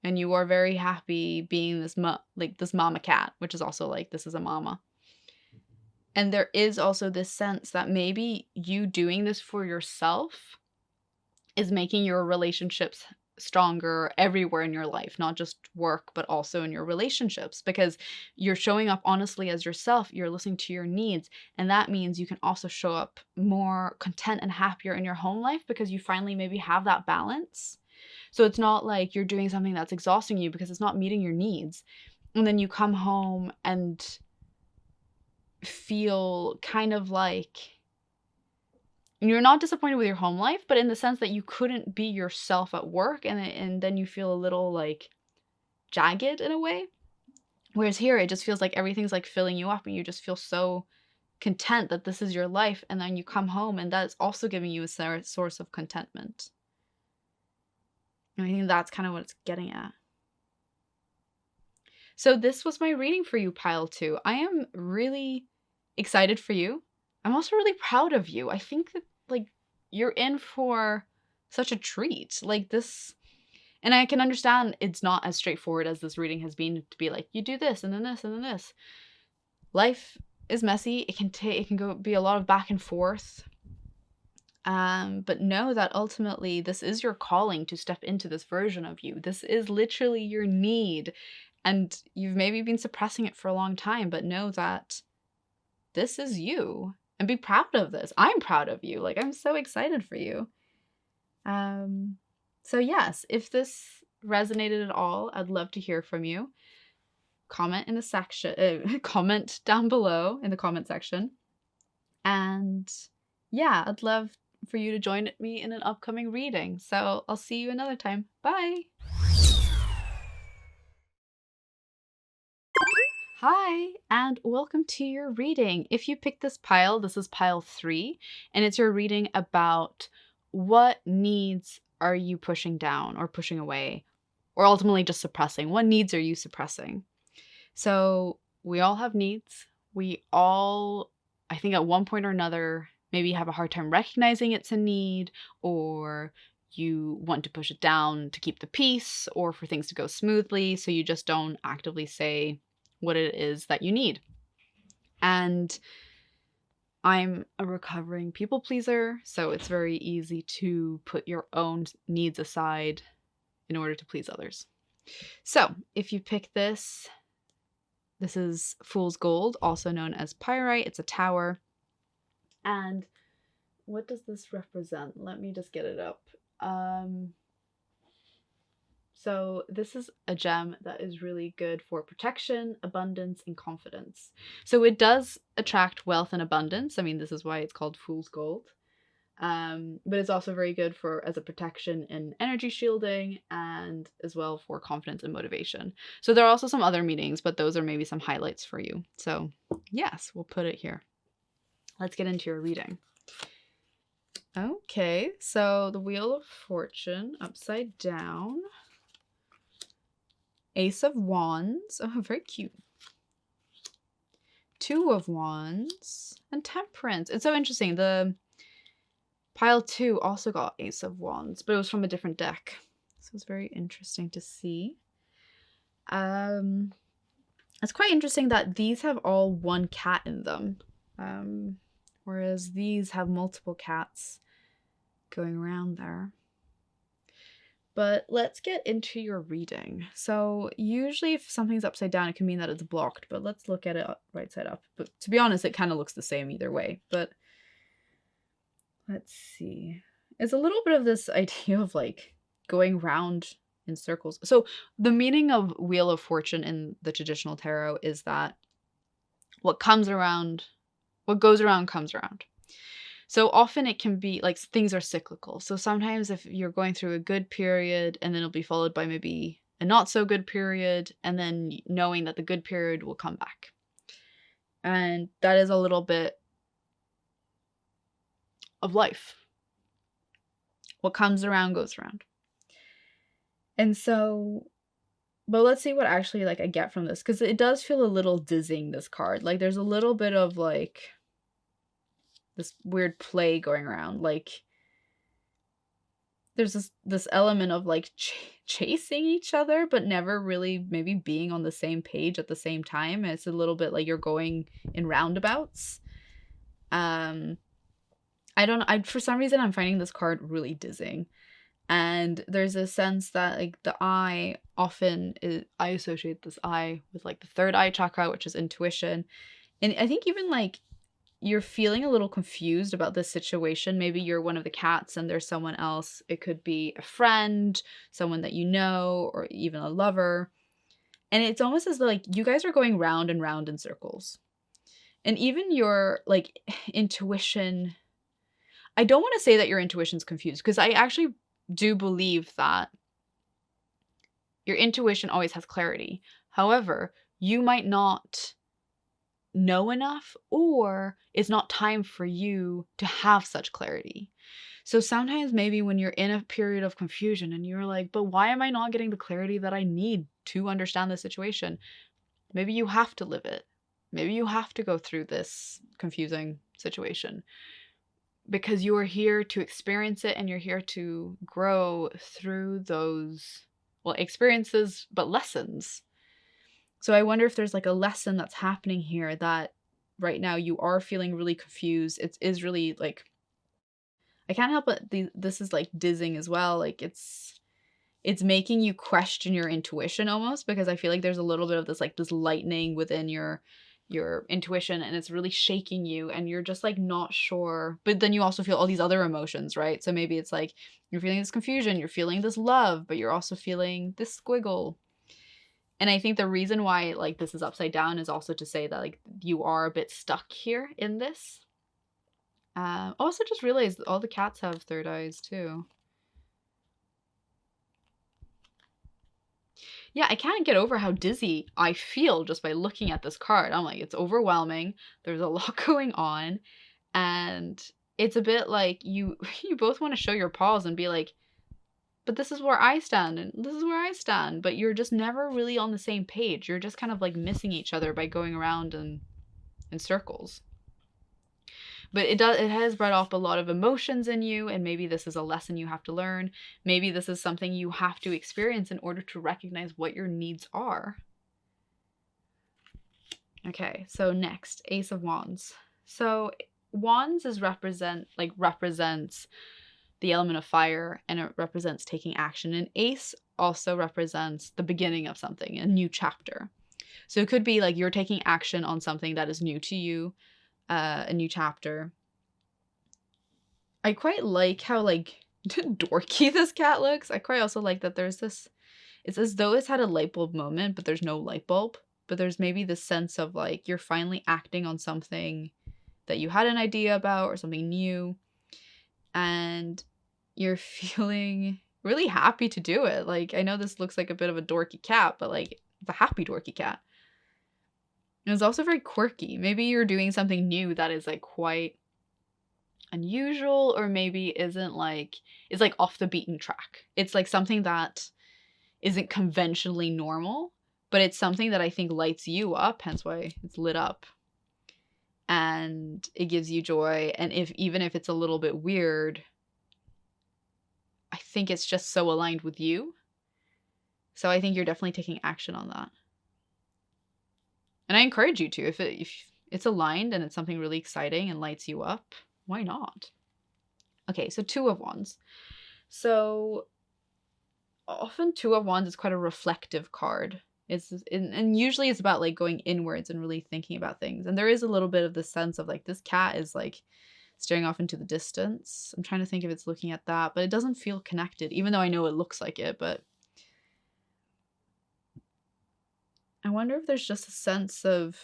And you are very happy being this this mama cat, which is also like, this is a mama. And there is also this sense that maybe you doing this for yourself is making your relationships stronger everywhere in your life, not just work, but also in your relationships, because you're showing up honestly as yourself, you're listening to your needs, and that means you can also show up more content and happier in your home life because you finally maybe have that balance. So it's not like you're doing something that's exhausting you because it's not meeting your needs. And then you come home and feel kind of like you're not disappointed with your home life, but in the sense that you couldn't be yourself at work, and then you feel a little like jagged in a way. Whereas here, it just feels like everything's like filling you up and you just feel so content that this is your life. And then you come home and that's also giving you a source of contentment. And I think that's kind of what it's getting at. So this was my reading for you, pile 2. I am really excited for you. I'm also really proud of you. I think that like you're in for such a treat. Like this, and I can understand it's not as straightforward as this reading has been to be like, you do this and then this and then this. Life is messy. It can be a lot of back and forth. But know that ultimately this is your calling to step into this version of you. This is literally your need. And you've maybe been suppressing it for a long time, but know that this is you. And be proud of this. I'm proud of you. Like, I'm so excited for you. So yes, if this resonated at all, I'd love to hear from you. Comment in the section, comment down below in the comment section. And yeah, I'd love for you to join me in an upcoming reading. So I'll see you another time. Bye. Hi, and welcome to your reading. If you picked this pile, this is pile 3, and it's your reading about what needs are you pushing down or pushing away, or ultimately just suppressing. What needs are you suppressing? So we all have needs. We all, I think at one point or another, maybe have a hard time recognizing it's a need, or you want to push it down to keep the peace or for things to go smoothly. So you just don't actively say what it is that you need. And I'm a recovering people pleaser, so it's very easy to put your own needs aside in order to please others. So if you pick this, this is Fool's Gold, also known as Pyrite. It's a tower. And what does this represent? Let me just get it up. So this is a gem that is really good for protection, abundance, and confidence. So it does attract wealth and abundance. I mean, this is why it's called Fool's Gold. But it's also very good for as a protection in energy shielding and as well for confidence and motivation. So there are also some other meanings, but those are maybe some highlights for you. So yes, we'll put it here. Let's get into your reading. Okay, so the Wheel of Fortune upside down. Ace of Wands. Oh, very cute. Two of Wands and Temperance. It's so interesting. The pile 2 also got Ace of Wands, but it was from a different deck. So it's very interesting to see. It's quite interesting that these have all one cat in them. Whereas these have multiple cats going around there. But let's get into your reading. So usually if something's upside down, it can mean that it's blocked, but let's look at it right side up. But to be honest, it kind of looks the same either way. But let's see. It's a little bit of this idea of like going round in circles. So the meaning of Wheel of Fortune in the traditional tarot is that what comes around, what goes around comes around. So often it can be like things are cyclical. So sometimes if you're going through a good period and then it'll be followed by maybe a not so good period, and then knowing that the good period will come back. And that is a little bit of life. What comes around goes around. And so, but let's see what actually like I get from this, because it does feel a little dizzying, this card. Like there's a little bit of like this weird play going around. Like there's this element of like chasing each other, but never really maybe being on the same page at the same time. And it's a little bit like you're going in roundabouts. I don't know. For some reason, I'm finding this card really dizzying. And there's a sense that like the eye often is, I associate this eye with like the third eye chakra, which is intuition. And I think even like you're feeling a little confused about this situation. Maybe you're one of the cats and there's someone else. It could be a friend, someone that you know, or even a lover. And it's almost as though like you guys are going round and round in circles. And even your like intuition, I don't want to say that your intuition's confused, because I actually do believe that your intuition always has clarity. However, you might not know enough, or it's not time for you to have such clarity. So sometimes maybe when you're in a period of confusion and you're like, but why am I not getting the clarity that I need to understand the situation? Maybe you have to live it. Maybe you have to go through this confusing situation, because you are here to experience it and you're here to grow through those, well, experiences, but lessons. So I wonder if there's like a lesson that's happening here that right now you are feeling really confused. It is really like, I can't help but this is like dizzying as well. Like it's making you question your intuition almost, because I feel like there's a little bit of this like this lightning within your intuition, and it's really shaking you and you're just like not sure. But then you also feel all these other emotions, right? So maybe it's like you're feeling this confusion, you're feeling this love, but you're also feeling this squiggle. And I think the reason why like this is upside down is also to say that like you are a bit stuck here in this. Also just realized all the cats have third eyes too. Yeah, I can't get over how dizzy I feel just by looking at this card. I'm like, it's overwhelming. There's a lot going on. And it's a bit like you both want to show your paws and be like, but this is where I stand and this is where I stand, but you're just never really on the same page. You're just kind of like missing each other by going around in circles. But it has brought up a lot of emotions in you, and maybe this is a lesson you have to learn. Maybe this is something you have to experience in order to recognize what your needs are. Okay, so next, Ace of Wands. So Wands represents the element of fire, and it represents taking action. And Ace also represents the beginning of something, a new chapter. So it could be like you're taking action on something that is new to you, a new chapter. I quite like how like dorky this cat looks. I quite also like that there's this, it's as though it's had a light bulb moment, but there's no light bulb. But there's maybe this sense of like you're finally acting on something that you had an idea about or something new, and you're feeling really happy to do it. Like, I know this looks like a bit of a dorky cat, but like it's a happy dorky cat. And it's also very quirky. Maybe you're doing something new that is like quite unusual, or maybe isn't like, it's like off the beaten track. It's like something that isn't conventionally normal, but it's something that I think lights you up, hence why it's lit up. And it gives you joy, and even if it's a little bit weird, I think it's just so aligned with you. So I think you're definitely taking action on that. And I encourage you to, if it's aligned and it's something really exciting and lights you up, why not? Okay, so Two of Wands. So often Two of Wands is quite a reflective card. And usually it's about like going inwards and really thinking about things. And there is a little bit of the sense of like this cat is like staring off into the distance. I'm trying to think if it's looking at that, but it doesn't feel connected, even though I know it looks like it. But I wonder if there's just a sense of,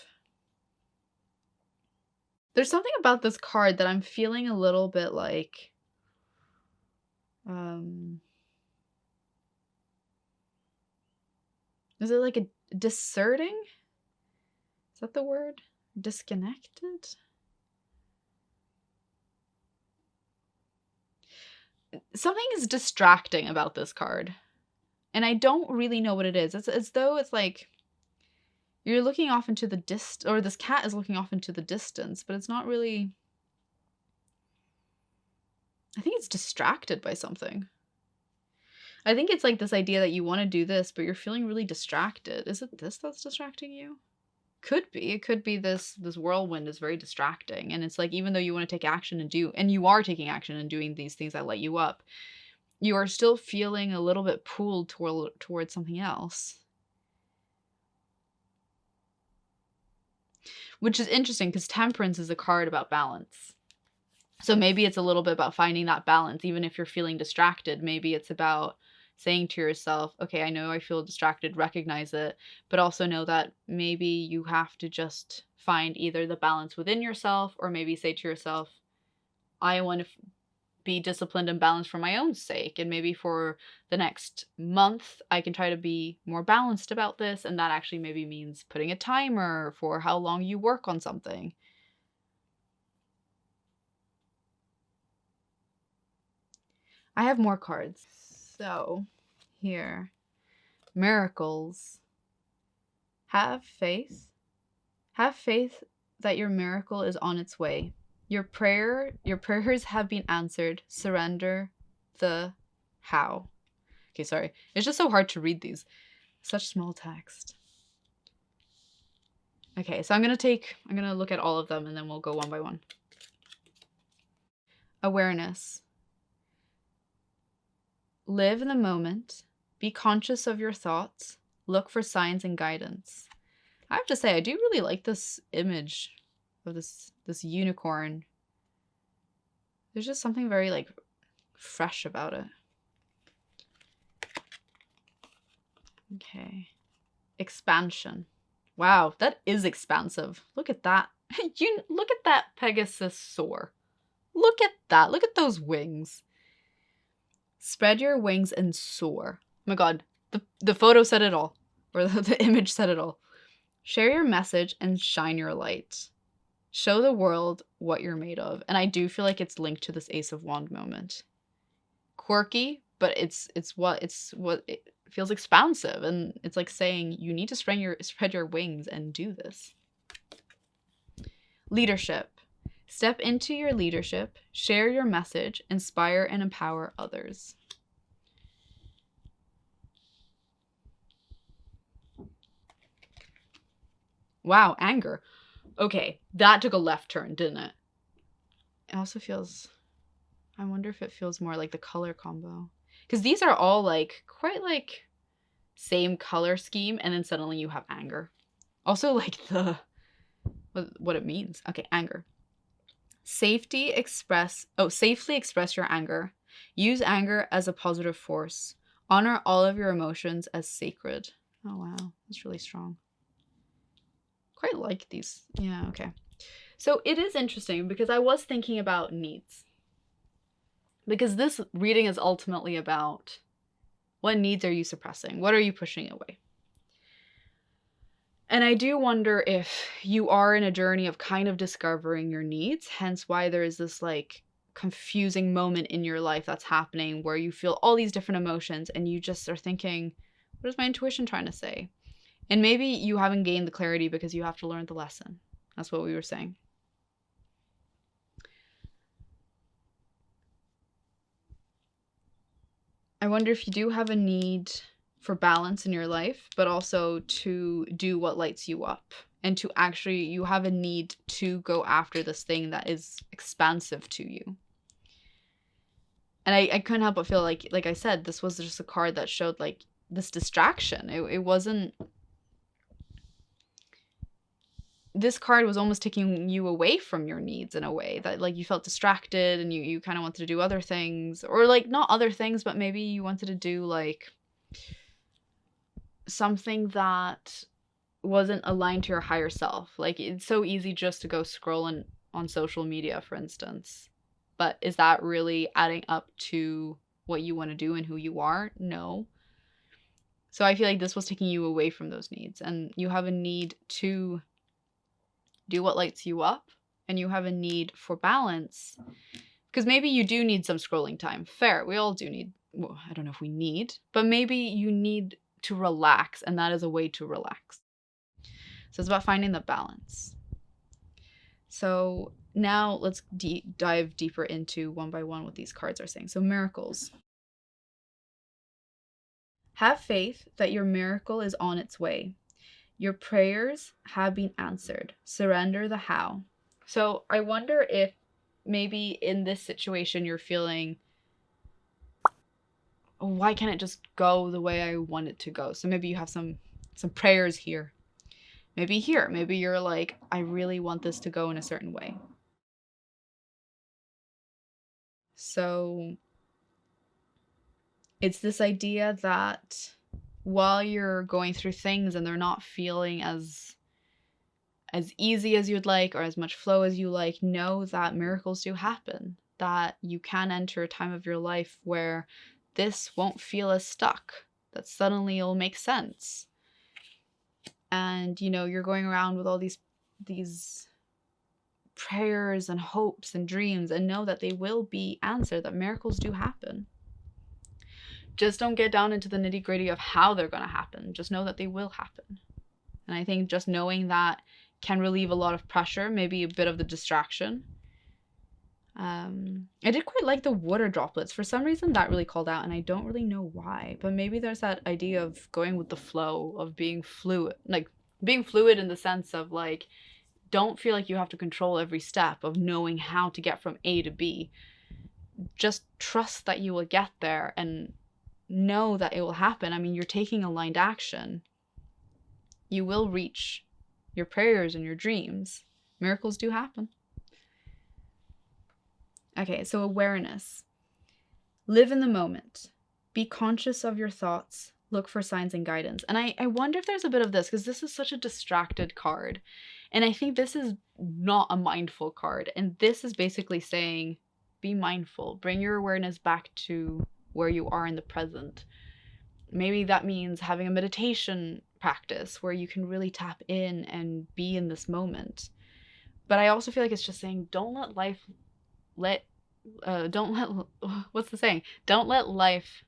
there's something about this card that I'm feeling a little bit like, is it like a discerning? Is that the word? Disconnected? Something is distracting about this card, and I don't really know what it is. It's as though it's like you're looking off into the or this cat is looking off into the distance, but it's not really. I think it's distracted by something. I think it's like this idea that you want to do this, but you're feeling really distracted. Is it this that's distracting you? Could be. It could be this whirlwind is very distracting. And it's like, even though you want to take action and you are taking action and doing these things that light you up, you are still feeling a little bit pulled towards something else. Which is interesting because Temperance is a card about balance. So maybe it's a little bit about finding that balance. Even if you're feeling distracted, maybe it's about saying to yourself, okay, I know I feel distracted, recognize it, but also know that maybe you have to just find either the balance within yourself, or maybe say to yourself, I want to be disciplined and balanced for my own sake. And maybe for the next month, I can try to be more balanced about this. And that actually maybe means putting a timer for how long you work on something. I have more cards. So here, miracles. Have faith. Have faith that your miracle is on its way. Your prayers have been answered. Surrender the how. Okay, sorry. It's just so hard to read these. Such small text. Okay, so I'm gonna look at all of them and then we'll go one by one. Awareness. Live in the moment. Be conscious of your thoughts. Look for signs and guidance. I have to say, I do really like this image of this unicorn. There's just something very like fresh about it. Okay. Expansion. Wow, that is expansive. Look at that. Look at that Pegasus soar. Look at that. Look at those wings. Spread your wings and soar. Oh my god, the photo said it all. Or the image said it all. Share your message and shine your light. Show the world what you're made of. And I do feel like it's linked to this Ace of Wand moment. Quirky, but it's what it feels expansive, and it's like saying you need to spread your wings and do this. Leadership. Step into your leadership, share your message, inspire and empower others. Wow, anger. Okay, that took a left turn, didn't it? It also feels, I wonder if it feels more like the color combo. Because these are all like quite like same color scheme, and then suddenly you have anger. Also like the what it means. Okay, anger. Safely express your anger. Use anger as a positive force. Honor all of your emotions as sacred. Oh wow, that's really strong. Quite like these. Yeah, okay. So it is interesting because I was thinking about needs. Because this reading is ultimately about what needs are you suppressing? What are you pushing away? And I do wonder if you are in a journey of kind of discovering your needs, hence why there is this like confusing moment in your life that's happening where you feel all these different emotions and you just are thinking, what is my intuition trying to say? And maybe you haven't gained the clarity because you have to learn the lesson. That's what we were saying. I wonder if you do have a need for balance in your life, but also to do what lights you up, and to actually, you have a need to go after this thing that is expansive to you. And I couldn't help but feel like I said, this was just a card that showed like this distraction. It wasn't, this card was almost taking you away from your needs in a way that like you felt distracted and you kind of wanted to do other things, or like not other things, but maybe you wanted to do like something that wasn't aligned to your higher self. Like it's so easy just to go scrolling on social media, for instance. But is that really adding up to what you want to do and who you are? No. So I feel like this was taking you away from those needs, and you have a need to do what lights you up, and you have a need for balance, because maybe you do need some scrolling time. Fair, we all do need, well, I don't know if we need, but maybe you need to relax, and that is a way to relax. So it's about finding the balance. So now let's dive deeper into one by one what these cards are saying. So miracles. Have faith that your miracle is on its way. Your prayers have been answered. Surrender the how. So I wonder if maybe in this situation you're feeling, oh, why can't it just go the way I want it to go? So maybe you have some prayers here. Maybe here. Maybe you're like, I really want this to go in a certain way. So it's this idea that while you're going through things and they're not feeling as easy as you'd like or as much flow as you like, know that miracles do happen, that you can enter a time of your life where this won't feel as stuck, that suddenly it'll make sense. And you know, you're going around with all these prayers and hopes and dreams, and know that they will be answered, that miracles do happen. Just don't get down into the nitty-gritty of how they're going to happen. Just know that they will happen. And I think just knowing that can relieve a lot of pressure, maybe a bit of the distraction. I did quite like the water droplets. For some reason that really called out, and I don't really know why. But maybe there's that idea of going with the flow, of being fluid. Like being fluid in the sense of like, don't feel like you have to control every step of knowing how to get from A to B. Just trust that you will get there and know that it will happen. I mean, you're taking aligned action. You will reach your prayers and your dreams. Miracles do happen. Okay, so awareness. Live in the moment. Be conscious of your thoughts. Look for signs and guidance. And I wonder if there's a bit of this, because this is such a distracted card. And I think this is not a mindful card. And this is basically saying, be mindful. Bring your awareness back to where you are in the present. Maybe that means having a meditation practice where you can really tap in and be in this moment. But I also feel like it's just saying, don't let life what's the saying? Don't let life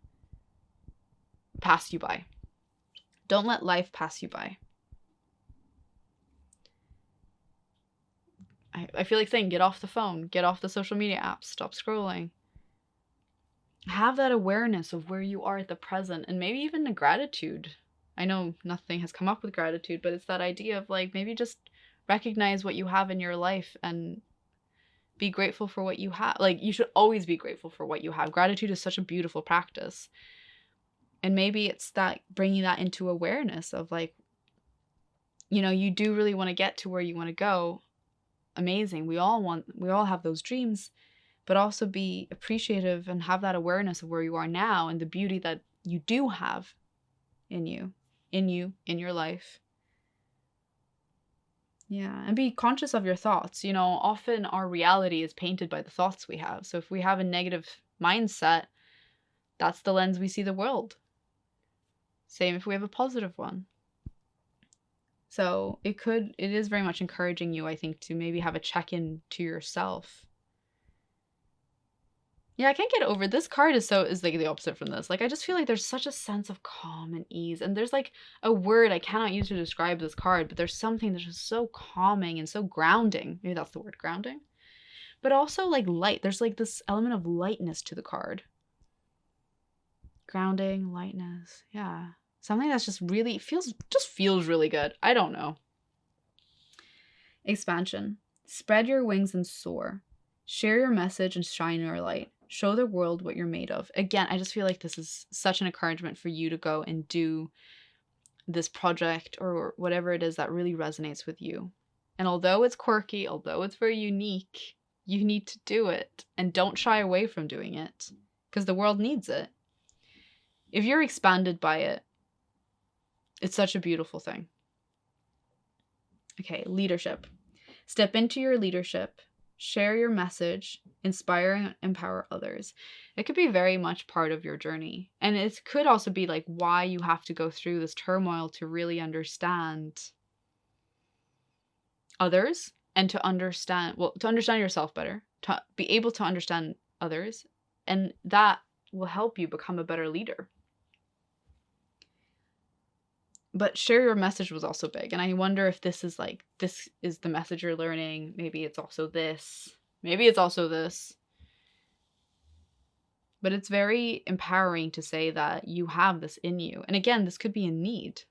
pass you by. Don't let life pass you by. I feel like saying, get off the phone, get off the social media apps, stop scrolling. Have that awareness of where you are at the present, and maybe even the gratitude. I know nothing has come up with gratitude, but it's that idea of like, maybe just recognize what you have in your life and be grateful for what you have. Like, you should always be grateful for what you have. Gratitude is such a beautiful practice. And maybe it's that bringing that into awareness of like, you know, you do really want to get to where you want to go. Amazing. We all have those dreams, but also be appreciative and have that awareness of where you are now and the beauty that you do have in your life. Yeah, and be conscious of your thoughts. You know, often our reality is painted by the thoughts we have. So if we have a negative mindset, that's the lens we see the world. Same if we have a positive one. So it is very much encouraging you, I think, to maybe have a check-in to yourself. Yeah, I can't get over this card is like the opposite from this. Like, I just feel like there's such a sense of calm and ease. And there's like a word I cannot use to describe this card, but there's something that's just so calming and so grounding. Maybe that's the word, grounding. But also like light. There's like this element of lightness to the card. Grounding, lightness. Yeah. Something that's just really feels really good. I don't know. Expansion. Spread your wings and soar. Share your message and shine your light. Show the world what you're made of. Again, I just feel like this is such an encouragement for you to go and do this project or whatever it is that really resonates with you. And although it's quirky, although it's very unique, you need to do it. And don't shy away from doing it, because the world needs it. If you're expanded by it, it's such a beautiful thing. Okay, leadership. Step into your leadership. Share your message. Inspire and empower others. It could be very much part of your journey. And it could also be like why you have to go through this turmoil to really understand others and to understand yourself better, to be able to understand others. And that will help you become a better leader. But share your message was also big. And I wonder if this is the message you're learning. Maybe it's also this. Maybe it's also this. But it's very empowering to say that you have this in you. And again, this could be a need.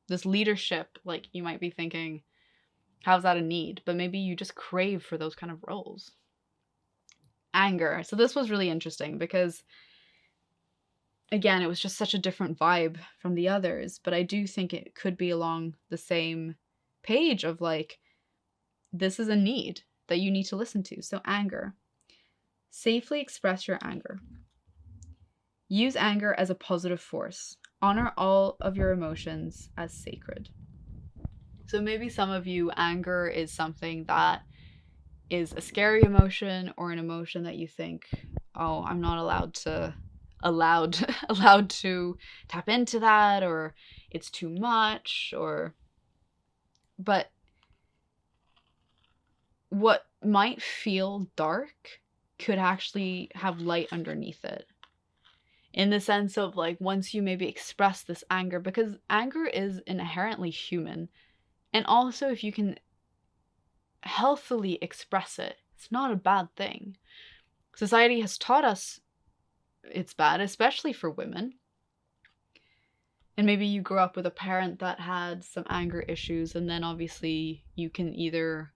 This leadership, like you might be thinking, how's that a need? But maybe you just crave for those kind of roles. Anger. So this was really interesting because again, it was just such a different vibe from the others, but I do think it could be along the same page of like, this is a need that you need to listen to. So anger. Safely express your anger. Use anger as a positive force. Honor all of your emotions as sacred. So maybe some of you, anger is something that is a scary emotion or an emotion that you think, oh, I'm not allowed to tap into that, or it's too much, but what might feel dark could actually have light underneath it, in the sense of like, once you maybe express this anger, because anger is inherently human, and also if you can healthily express it, it's not a bad thing. Society has taught us it's bad, especially for women. And maybe you grew up with a parent that had some anger issues, and then obviously you can either,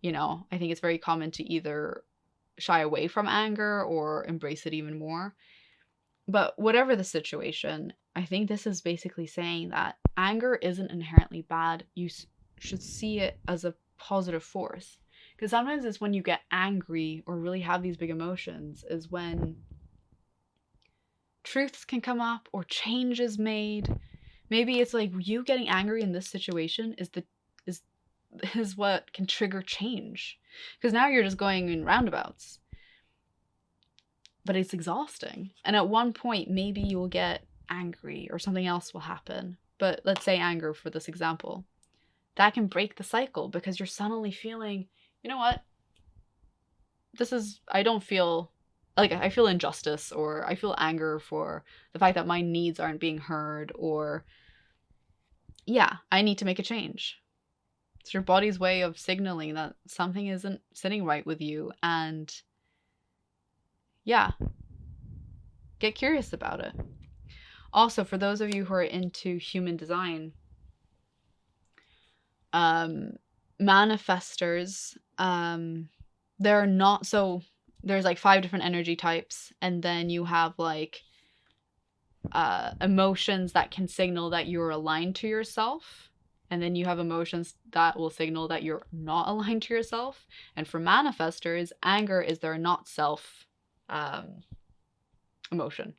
I think it's very common to either shy away from anger or embrace it even more. But whatever the situation, I think this is basically saying that anger isn't inherently bad. You should see it as a positive force. Because sometimes it's when you get angry or really have these big emotions is when truths can come up or change is made. Maybe it's like you getting angry in this situation is what can trigger change, because now you're just going in roundabouts, but it's exhausting. And at one point maybe you'll get angry or something else will happen, but let's say anger for this example, that can break the cycle because you're suddenly feeling, you know what, I don't feel like I feel injustice, or I feel anger for the fact that my needs aren't being heard, or yeah, I need to make a change. It's your body's way of signaling that something isn't sitting right with you, and yeah, get curious about it. Also, for those of you who are into human design, manifestors, they're not so there's like 5 different energy types, and then you have like emotions that can signal that you're aligned to yourself, and then you have emotions that will signal that you're not aligned to yourself. And for manifestors, anger is their not self emotion.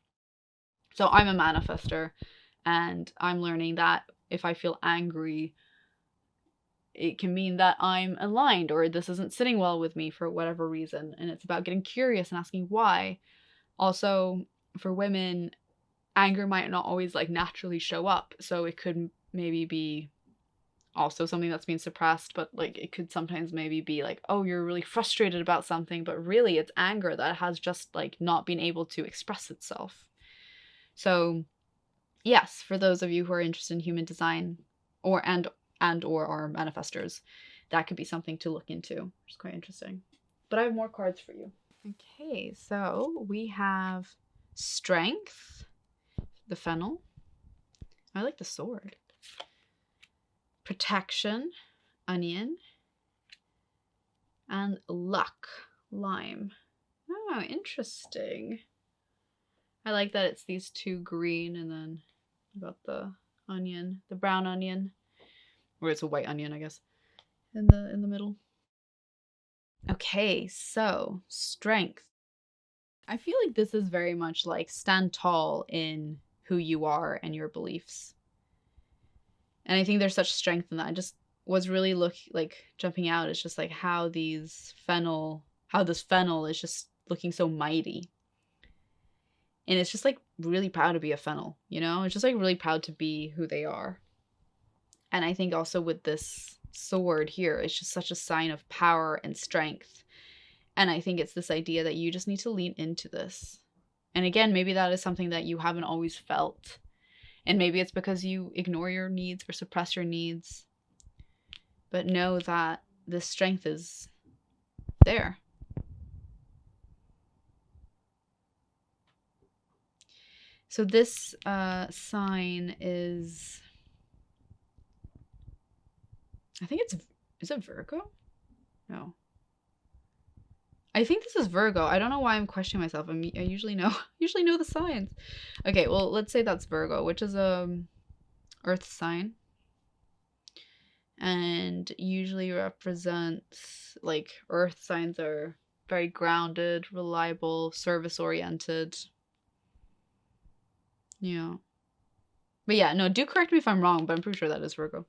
So I'm a manifester, and I'm learning that if I feel angry, it can mean that I'm aligned, or this isn't sitting well with me for whatever reason. And it's about getting curious and asking why. Also, for women, anger might not always like naturally show up. So it could maybe be also something that's being suppressed, but like it could sometimes maybe be like, oh, you're really frustrated about something, but really it's anger that has just like not been able to express itself. So yes, for those of you who are interested in human design or are manifestors, that could be something to look into, which is quite interesting. But I have more cards for you. Okay, so we have strength, the fennel. I like the sword. Protection, onion. And luck, lime. Oh, interesting. I like that it's these 2 green, and then you got the onion, the brown onion, or it's a white onion, I guess, in the middle. Okay, so strength. I feel like this is very much like stand tall in who you are and your beliefs. And I think there's such strength in that. I just was really jumping out. It's just like how this fennel is just looking so mighty. And it's just like really proud to be a fennel, you know? It's just like really proud to be who they are. And I think also with this sword here, it's just such a sign of power and strength. And I think it's this idea that you just need to lean into this. And again, maybe that is something that you haven't always felt. And maybe it's because you ignore your needs or suppress your needs. But know that this strength is there. So this sign is, I think is it Virgo? No. I think this is Virgo. I don't know why I'm questioning myself. I usually know the signs. Okay, well, let's say that's Virgo, which is earth sign. And usually represents, like, earth signs are very grounded, reliable, service-oriented. Yeah. But yeah, no, do correct me if I'm wrong, but I'm pretty sure that is Virgo.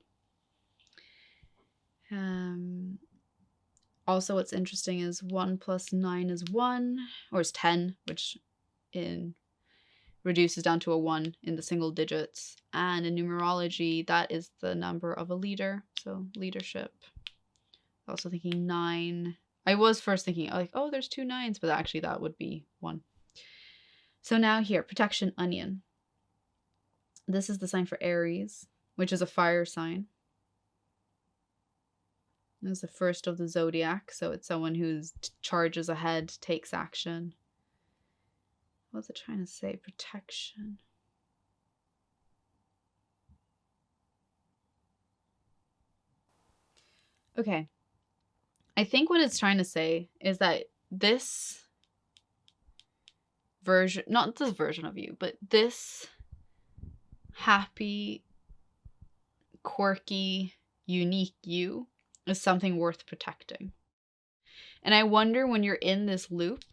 Also, what's interesting is 1 + 9 is 1, or is 10, which reduces down to a 1 in the single digits. And in numerology, that is the number of a leader, so leadership. Also thinking 9. I was first thinking like, oh, there's 2 9s, but actually that would be 1. So now here, protection, onion. This is the sign for Aries, which is a fire sign. It's the first of the zodiac, so it's someone who charges ahead, takes action. What's it trying to say? Protection. Okay. I think what it's trying to say is that this version, not this version of you, but this happy, quirky, unique you is something worth protecting. And I wonder, when you're in this loop,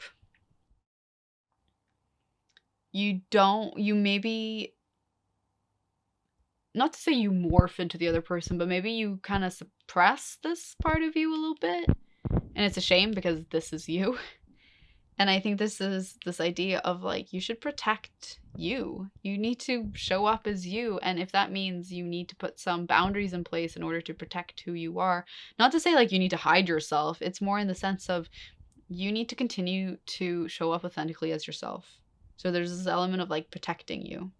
you maybe, not to say you morph into the other person, but maybe you kind of suppress this part of you a little bit. And it's a shame, because this is you. And I think this is this idea of like, you should protect you. You need to show up as you. And if that means you need to put some boundaries in place in order to protect who you are, not to say like you need to hide yourself. It's more in the sense of you need to continue to show up authentically as yourself. So there's this element of like protecting you.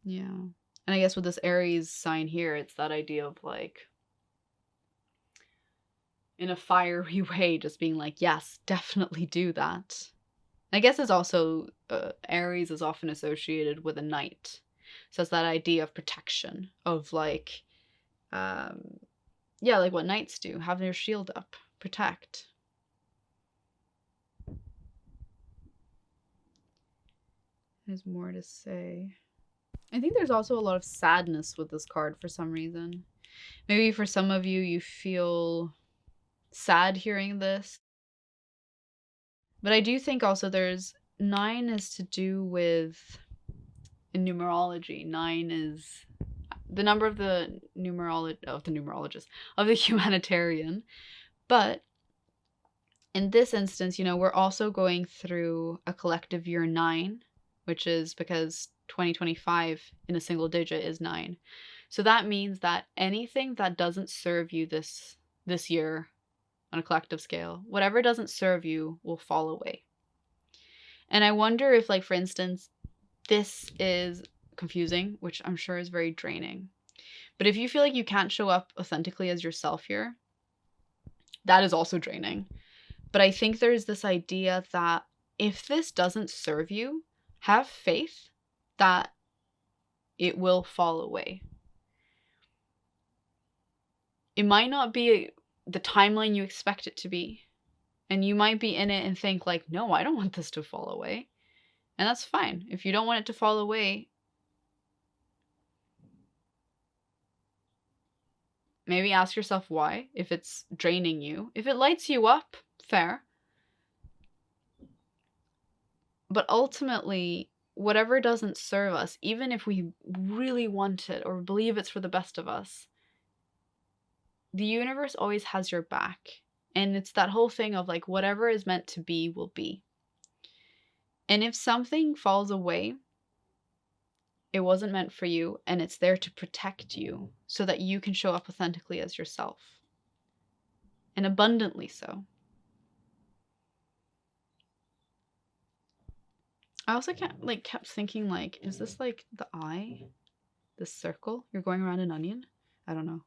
Yeah. And I guess with this Aries sign here, it's that idea of like, in a fiery way, just being like, yes, definitely do that. I guess it's also, Aries is often associated with a knight. So it's that idea of protection, of like, yeah, like what knights do, have their shield up, protect. There's more to say. I think there's also a lot of sadness with this card for some reason. Maybe for some of you, you feel sad hearing this. But I do think also there's 9 is to do with, in numerology, 9 is the number of the numerologist, of the humanitarian. But in this instance, you know, we're also going through a collective year 9, which is because 2025 in a single digit is 9. So that means that anything that doesn't serve you this year on a collective scale, whatever doesn't serve you will fall away. And I wonder if, like, for instance, this is confusing, which I'm sure is very draining. But if you feel like you can't show up authentically as yourself here, that is also draining. But I think there's this idea that if this doesn't serve you, have faith that it will fall away. It might not be the timeline you expect it to be. And you might be in it and think like, no, I don't want this to fall away. And that's fine. If you don't want it to fall away, maybe ask yourself why, if it's draining you. If it lights you up, fair. But ultimately, whatever doesn't serve us, even if we really want it or believe it's for the best of us, the universe always has your back. And it's that whole thing of like, whatever is meant to be will be. And if something falls away, it wasn't meant for you, and it's there to protect you so that you can show up authentically as yourself. And abundantly so. I also kept thinking like, is this like the eye? This circle? You're going around an onion? I don't know.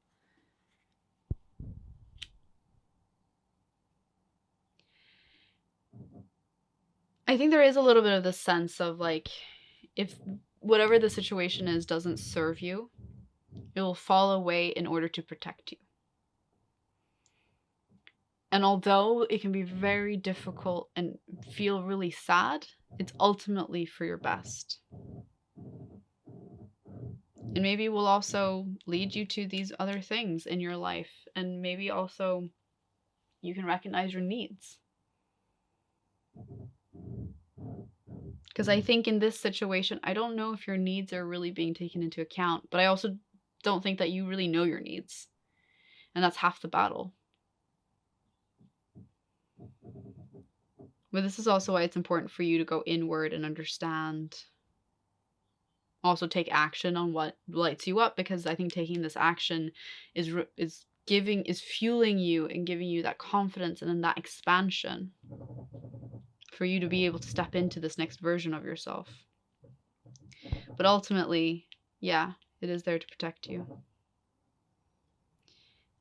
I think there is a little bit of the sense of like, if whatever the situation is doesn't serve you, it will fall away in order to protect you. And although it can be very difficult and feel really sad, it's ultimately for your best. And maybe it will also lead you to these other things in your life. And maybe also you can recognize your needs. Because I think in this situation, I don't know if your needs are really being taken into account, but I also don't think that you really know your needs. And that's half the battle. But this is also why it's important for you to go inward and understand. Also take action on what lights you up, because I think taking this action is fueling you and giving you that confidence and then that expansion for you to be able to step into this next version of yourself. But ultimately, yeah, it is there to protect you.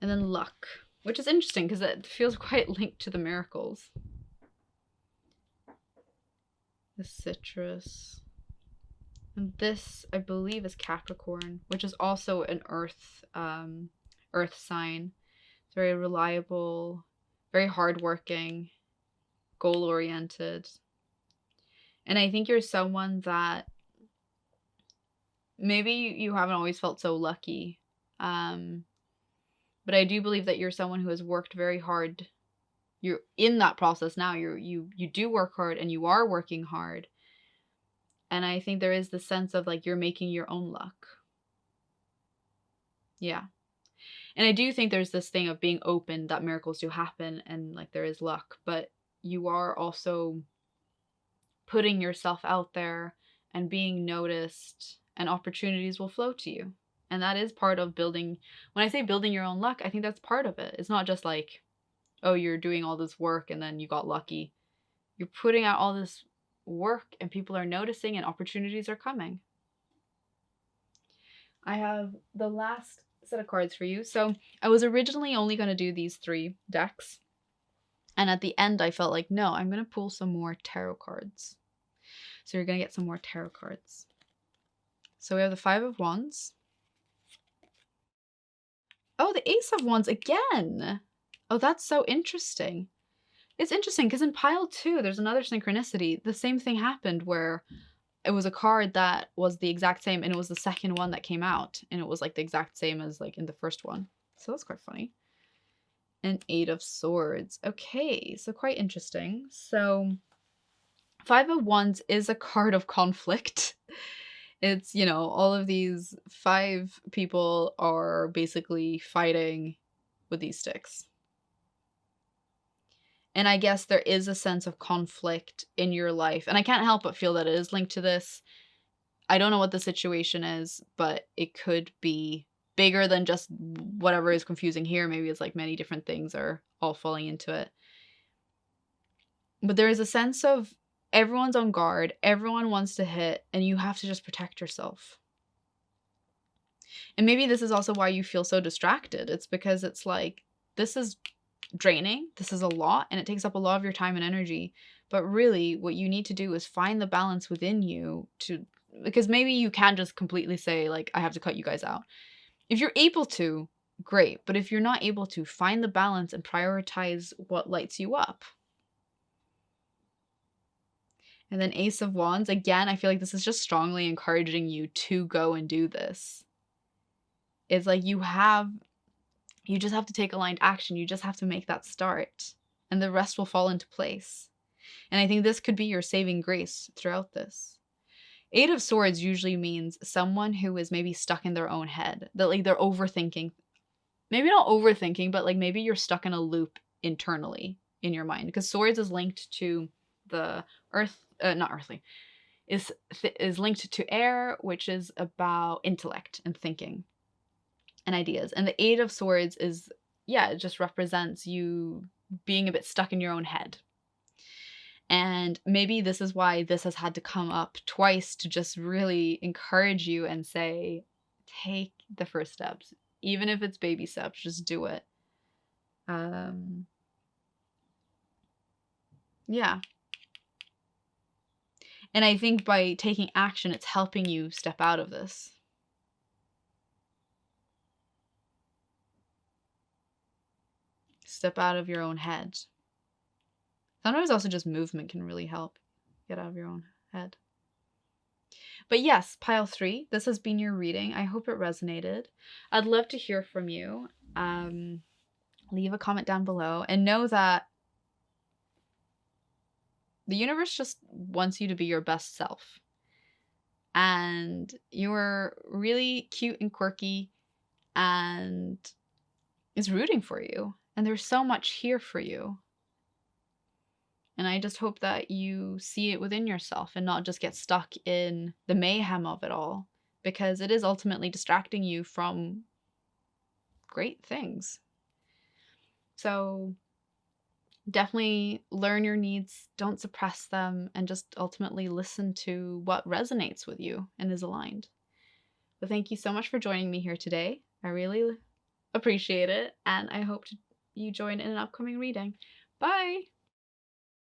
And then luck, which is interesting because it feels quite linked to the miracles. The citrus. And this, I believe, is Capricorn, which is also an earth sign. It's very reliable, very hardworking, goal-oriented. And I think you're someone that maybe you haven't always felt so lucky. But I do believe that you're someone who has worked very hard. You're in that process now. You do work hard and you are working hard. And I think there is the sense of like you're making your own luck. Yeah. And I do think there's this thing of being open that miracles do happen and like there is luck, but you are also putting yourself out there and being noticed, and opportunities will flow to you. And that is part of building. When I say building your own luck, I think that's part of it. It's not just like oh, you're doing all this work and then you got lucky. You're putting out all this work and people are noticing and opportunities are coming. I have the last set of cards for you. So I was originally only going to do these 3 decks. And at the end, I felt like, no, I'm going to pull some more tarot cards. So you're going to get some more tarot cards. So we have the 5 of Wands. Oh, the Ace of Wands again. Oh, that's so interesting. It's interesting because in pile 2, there's another synchronicity. The same thing happened where it was a card that was the exact same, and it was the second one that came out, and it was like the exact same as like in the first one. So that's quite funny. An 8 of Swords. Okay, so quite interesting. So 5 of Wands is a card of conflict. It's, you know, all of these 5 people are basically fighting with these sticks. And I guess there is a sense of conflict in your life. And I can't help but feel that it is linked to this. I don't know what the situation is, but it could be bigger than just whatever is confusing here. Maybe it's like many different things are all falling into it. But there is a sense of everyone's on guard, everyone wants to hit, and you have to just protect yourself. And maybe this is also why you feel so distracted. It's because it's like, this is draining, this is a lot, and it takes up a lot of your time and energy. But really, what you need to do is find the balance within you to, because maybe you can just completely say, like, I have to cut you guys out. If you're able to, great. But if you're not able to, find the balance and prioritize what lights you up. And then Ace of Wands, again, I feel like this is just strongly encouraging you to go and do this. It's like you just have to take aligned action. You just have to make that start, and the rest will fall into place. And I think this could be your saving grace throughout this. 8 of Swords usually means someone who is maybe stuck in their own head, that like they're overthinking. Maybe not overthinking, but like maybe you're stuck in a loop internally in your mind, because Swords is linked to the earth, not earthly, is linked to air, which is about intellect and thinking and ideas. And the 8 of Swords is, yeah, it just represents you being a bit stuck in your own head. And maybe this is why this has had to come up twice, to just really encourage you and say, take the first steps. Even if it's baby steps, just do it. Yeah. And I think by taking action, it's helping you step out of this. Step out of your own head. Sometimes also just movement can really help get out of your own head. But yes, pile 3, this has been your reading. I hope it resonated. I'd love to hear from you. Leave a comment down below, and know that the universe just wants you to be your best self. And you're really cute and quirky and is rooting for you. And there's so much here for you. And I just hope that you see it within yourself and not just get stuck in the mayhem of it all, because it is ultimately distracting you from great things. So definitely learn your needs, don't suppress them, and just ultimately listen to what resonates with you and is aligned. But thank you so much for joining me here today. I really appreciate it, and I hope you join in an upcoming reading. Bye!